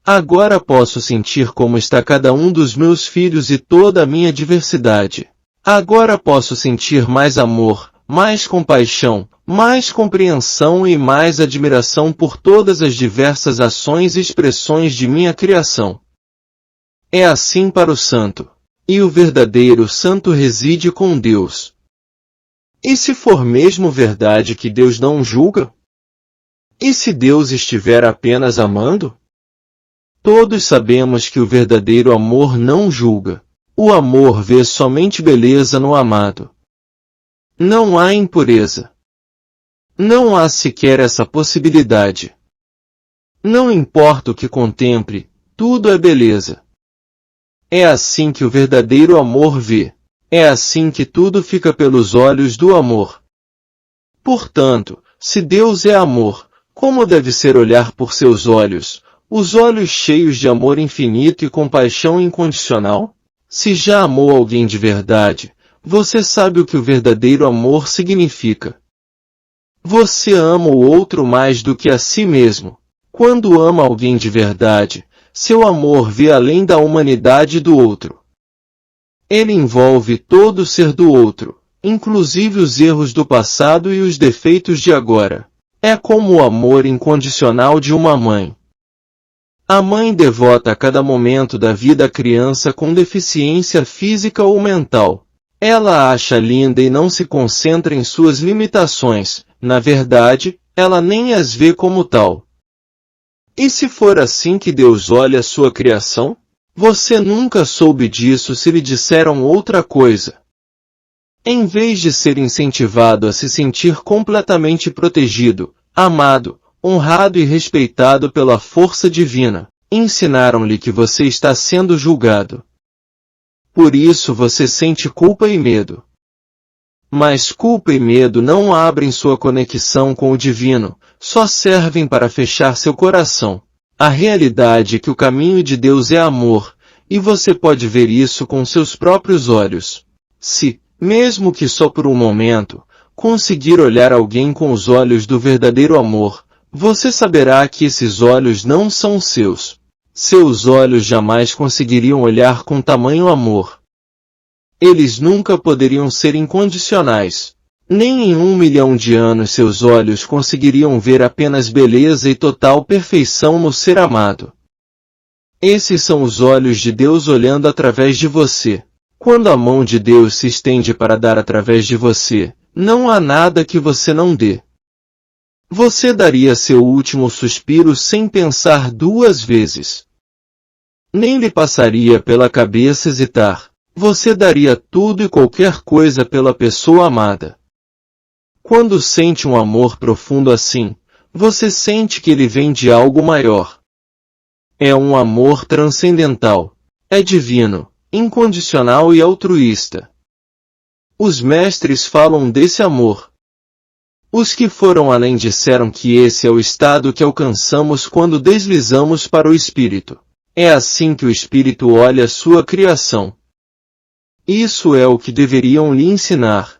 Agora posso sentir como está cada um dos meus filhos e toda a minha diversidade. Agora posso sentir mais amor, mais compaixão, mais compreensão e mais admiração por todas as diversas ações e expressões de minha criação. É assim para o santo. E o verdadeiro santo reside com Deus. E se for mesmo verdade que Deus não julga? E se Deus estiver apenas amando? Todos sabemos que o verdadeiro amor não julga. O amor vê somente beleza no amado. Não há impureza. Não há sequer essa possibilidade. Não importa o que contemple, tudo é beleza. É assim que o verdadeiro amor vê. É assim que tudo fica pelos olhos do amor. Portanto, se Deus é amor, como deve ser olhar por seus olhos, os olhos cheios de amor infinito e compaixão incondicional? Se já amou alguém de verdade, você sabe o que o verdadeiro amor significa. Você ama o outro mais do que a si mesmo. Quando ama alguém de verdade, seu amor vê além da humanidade do outro. Ele envolve todo o ser do outro, inclusive os erros do passado e os defeitos de agora. É como o amor incondicional de uma mãe. A mãe devota a cada momento da vida a criança com deficiência física ou mental. Ela a acha linda e não se concentra em suas limitações. Na verdade, ela nem as vê como tal. E se for assim que Deus olha a sua criação? Você nunca soube disso se lhe disseram outra coisa. Em vez de ser incentivado a se sentir completamente protegido, amado, honrado e respeitado pela força divina, ensinaram-lhe que você está sendo julgado. Por isso você sente culpa e medo. Mas culpa e medo não abrem sua conexão com o divino, só servem para fechar seu coração. A realidade é que o caminho de Deus é amor, e você pode ver isso com seus próprios olhos. Se, mesmo que só por um momento, conseguir olhar alguém com os olhos do verdadeiro amor, você saberá que esses olhos não são seus. Seus olhos jamais conseguiriam olhar com tamanho amor. Eles nunca poderiam ser incondicionais. Nem em 1 milhão de anos seus olhos conseguiriam ver apenas beleza e total perfeição no ser amado. Esses são os olhos de Deus olhando através de você. Quando a mão de Deus se estende para dar através de você, não há nada que você não dê. Você daria seu último suspiro sem pensar 2 vezes. Nem lhe passaria pela cabeça hesitar. Você daria tudo e qualquer coisa pela pessoa amada. Quando sente um amor profundo assim, você sente que ele vem de algo maior. É um amor transcendental. É divino, incondicional e altruísta. Os mestres falam desse amor. Os que foram além disseram que esse é o estado que alcançamos quando deslizamos para o Espírito. É assim que o Espírito olha sua criação. Isso é o que deveriam lhe ensinar.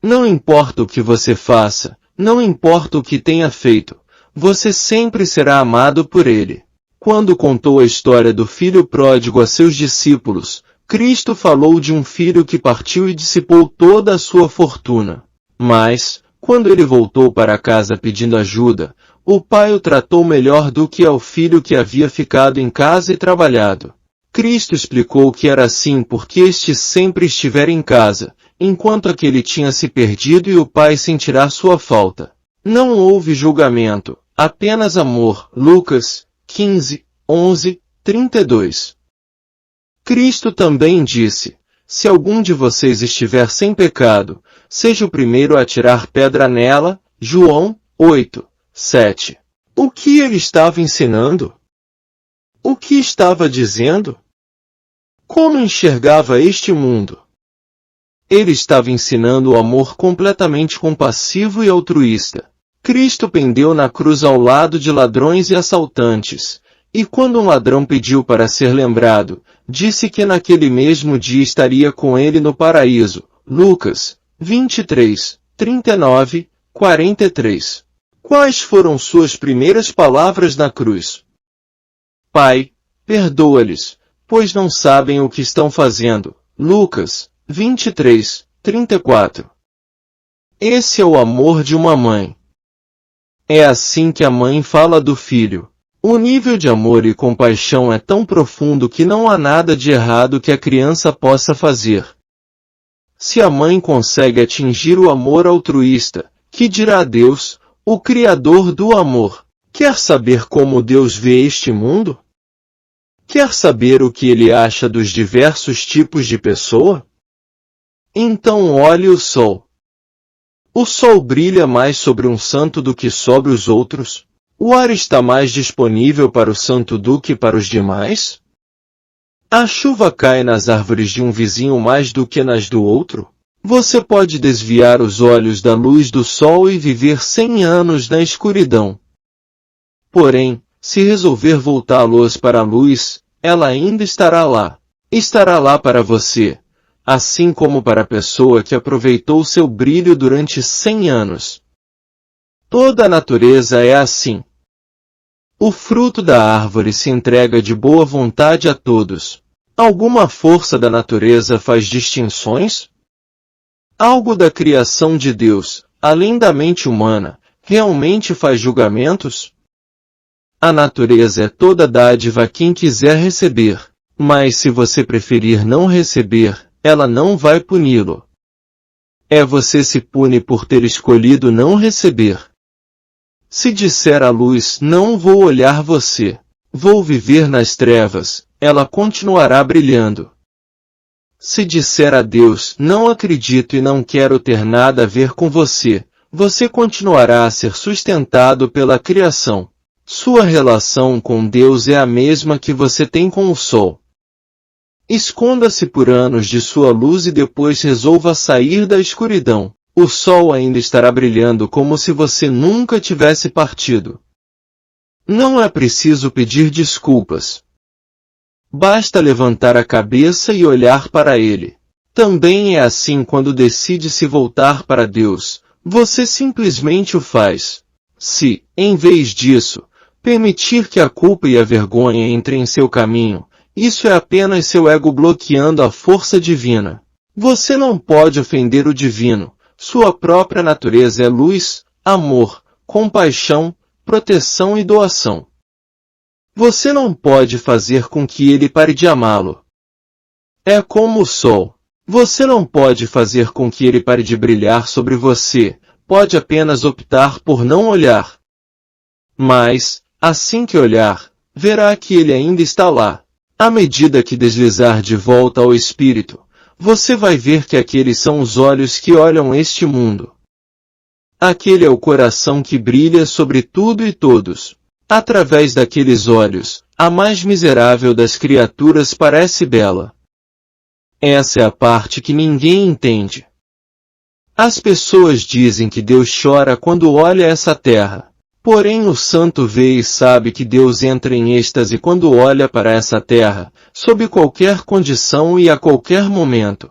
Não importa o que você faça, não importa o que tenha feito, você sempre será amado por Ele. Quando contou a história do filho pródigo a seus discípulos, Cristo falou de um filho que partiu e dissipou toda a sua fortuna. Mas, quando ele voltou para casa pedindo ajuda, o pai o tratou melhor do que ao filho que havia ficado em casa e trabalhado. Cristo explicou que era assim porque este sempre estivera em casa, enquanto aquele tinha se perdido e o pai sentirá sua falta. Não houve julgamento, apenas amor. Lucas 15, 11, 32. Cristo também disse: se algum de vocês estiver sem pecado, seja o primeiro a atirar pedra nela. João 8, 7. O que ele estava ensinando? O que estava dizendo? Como enxergava este mundo? Ele estava ensinando o amor completamente compassivo e altruísta. Cristo pendeu na cruz ao lado de ladrões e assaltantes, e quando um ladrão pediu para ser lembrado, disse que naquele mesmo dia estaria com ele no paraíso. Lucas 23, 39, 43. Quais foram suas primeiras palavras na cruz? Pai, perdoa-lhes, pois não sabem o que estão fazendo. Lucas 23, 34. Esse é o amor de uma mãe. É assim que a mãe fala do filho. O nível de amor e compaixão é tão profundo que não há nada de errado que a criança possa fazer. Se a mãe consegue atingir o amor altruísta, que dirá Deus, o Criador do amor? Quer saber como Deus vê este mundo? Quer saber o que ele acha dos diversos tipos de pessoa? Então olhe o sol. O sol brilha mais sobre um santo do que sobre os outros? O ar está mais disponível para o santo do que para os demais? A chuva cai nas árvores de um vizinho mais do que nas do outro? Você pode desviar os olhos da luz do sol e viver 100 anos na escuridão. Porém, se resolver voltá-los para a luz, ela ainda estará lá. Estará lá para você, assim como para a pessoa que aproveitou seu brilho durante 100 anos. Toda a natureza é assim. O fruto da árvore se entrega de boa vontade a todos. Alguma força da natureza faz distinções? Algo da criação de Deus, além da mente humana, realmente faz julgamentos? A natureza é toda dádiva a quem quiser receber, mas se você preferir não receber, ela não vai puni-lo. É você se pune por ter escolhido não receber. Se disser à luz, não vou olhar você, vou viver nas trevas, ela continuará brilhando. Se disser a Deus, não acredito e não quero ter nada a ver com você, você continuará a ser sustentado pela criação. Sua relação com Deus é a mesma que você tem com o sol. Esconda-se por anos de sua luz e depois resolva sair da escuridão. O sol ainda estará brilhando como se você nunca tivesse partido. Não é preciso pedir desculpas. Basta levantar a cabeça e olhar para ele. Também é assim quando decide se voltar para Deus, você simplesmente o faz. Se, em vez disso, permitir que a culpa e a vergonha entrem em seu caminho, isso é apenas seu ego bloqueando a força divina. Você não pode ofender o divino, sua própria natureza é luz, amor, compaixão, proteção e doação. Você não pode fazer com que ele pare de amá-lo. É como o sol. Você não pode fazer com que ele pare de brilhar sobre você, pode apenas optar por não olhar. Mas, assim que olhar, verá que ele ainda está lá. À medida que deslizar de volta ao espírito, você vai ver que aqueles são os olhos que olham este mundo. Aquele é o coração que brilha sobre tudo e todos. Através daqueles olhos, a mais miserável das criaturas parece bela. Essa é a parte que ninguém entende. As pessoas dizem que Deus chora quando olha essa terra. Porém o santo vê e sabe que Deus entra em êxtase quando olha para essa terra, sob qualquer condição e a qualquer momento.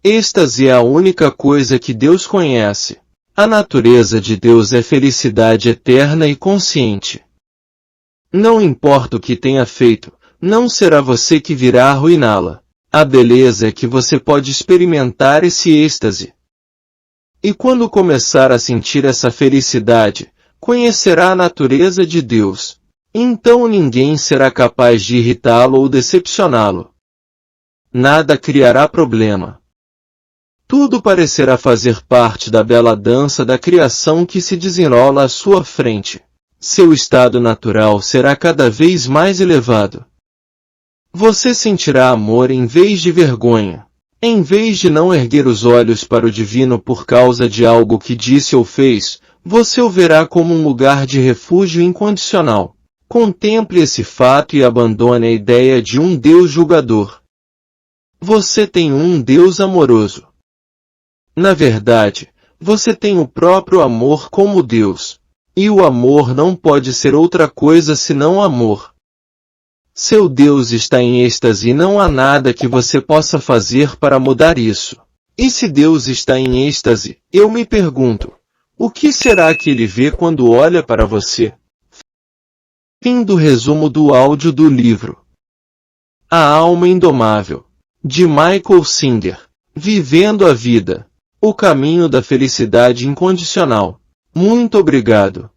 Êxtase é a única coisa que Deus conhece. A natureza de Deus é felicidade eterna e consciente. Não importa o que tenha feito, não será você que virá arruiná-la. A beleza é que você pode experimentar esse êxtase. E quando começar a sentir essa felicidade, conhecerá a natureza de Deus. Então ninguém será capaz de irritá-lo ou decepcioná-lo. Nada criará problema. Tudo parecerá fazer parte da bela dança da criação que se desenrola à sua frente. Seu estado natural será cada vez mais elevado. Você sentirá amor em vez de vergonha. Em vez de não erguer os olhos para o divino por causa de algo que disse ou fez, você o verá como um lugar de refúgio incondicional. Contemple esse fato e abandone a ideia de um Deus julgador. Você tem um Deus amoroso. Na verdade, você tem o próprio amor como Deus. E o amor não pode ser outra coisa senão amor. Seu Deus está em êxtase e não há nada que você possa fazer para mudar isso. E se Deus está em êxtase, eu me pergunto, o que será que ele vê quando olha para você? Fim do resumo do áudio do livro A Alma Indomável, de Michael Singer. Vivendo a Vida. O caminho da felicidade incondicional. Muito obrigado.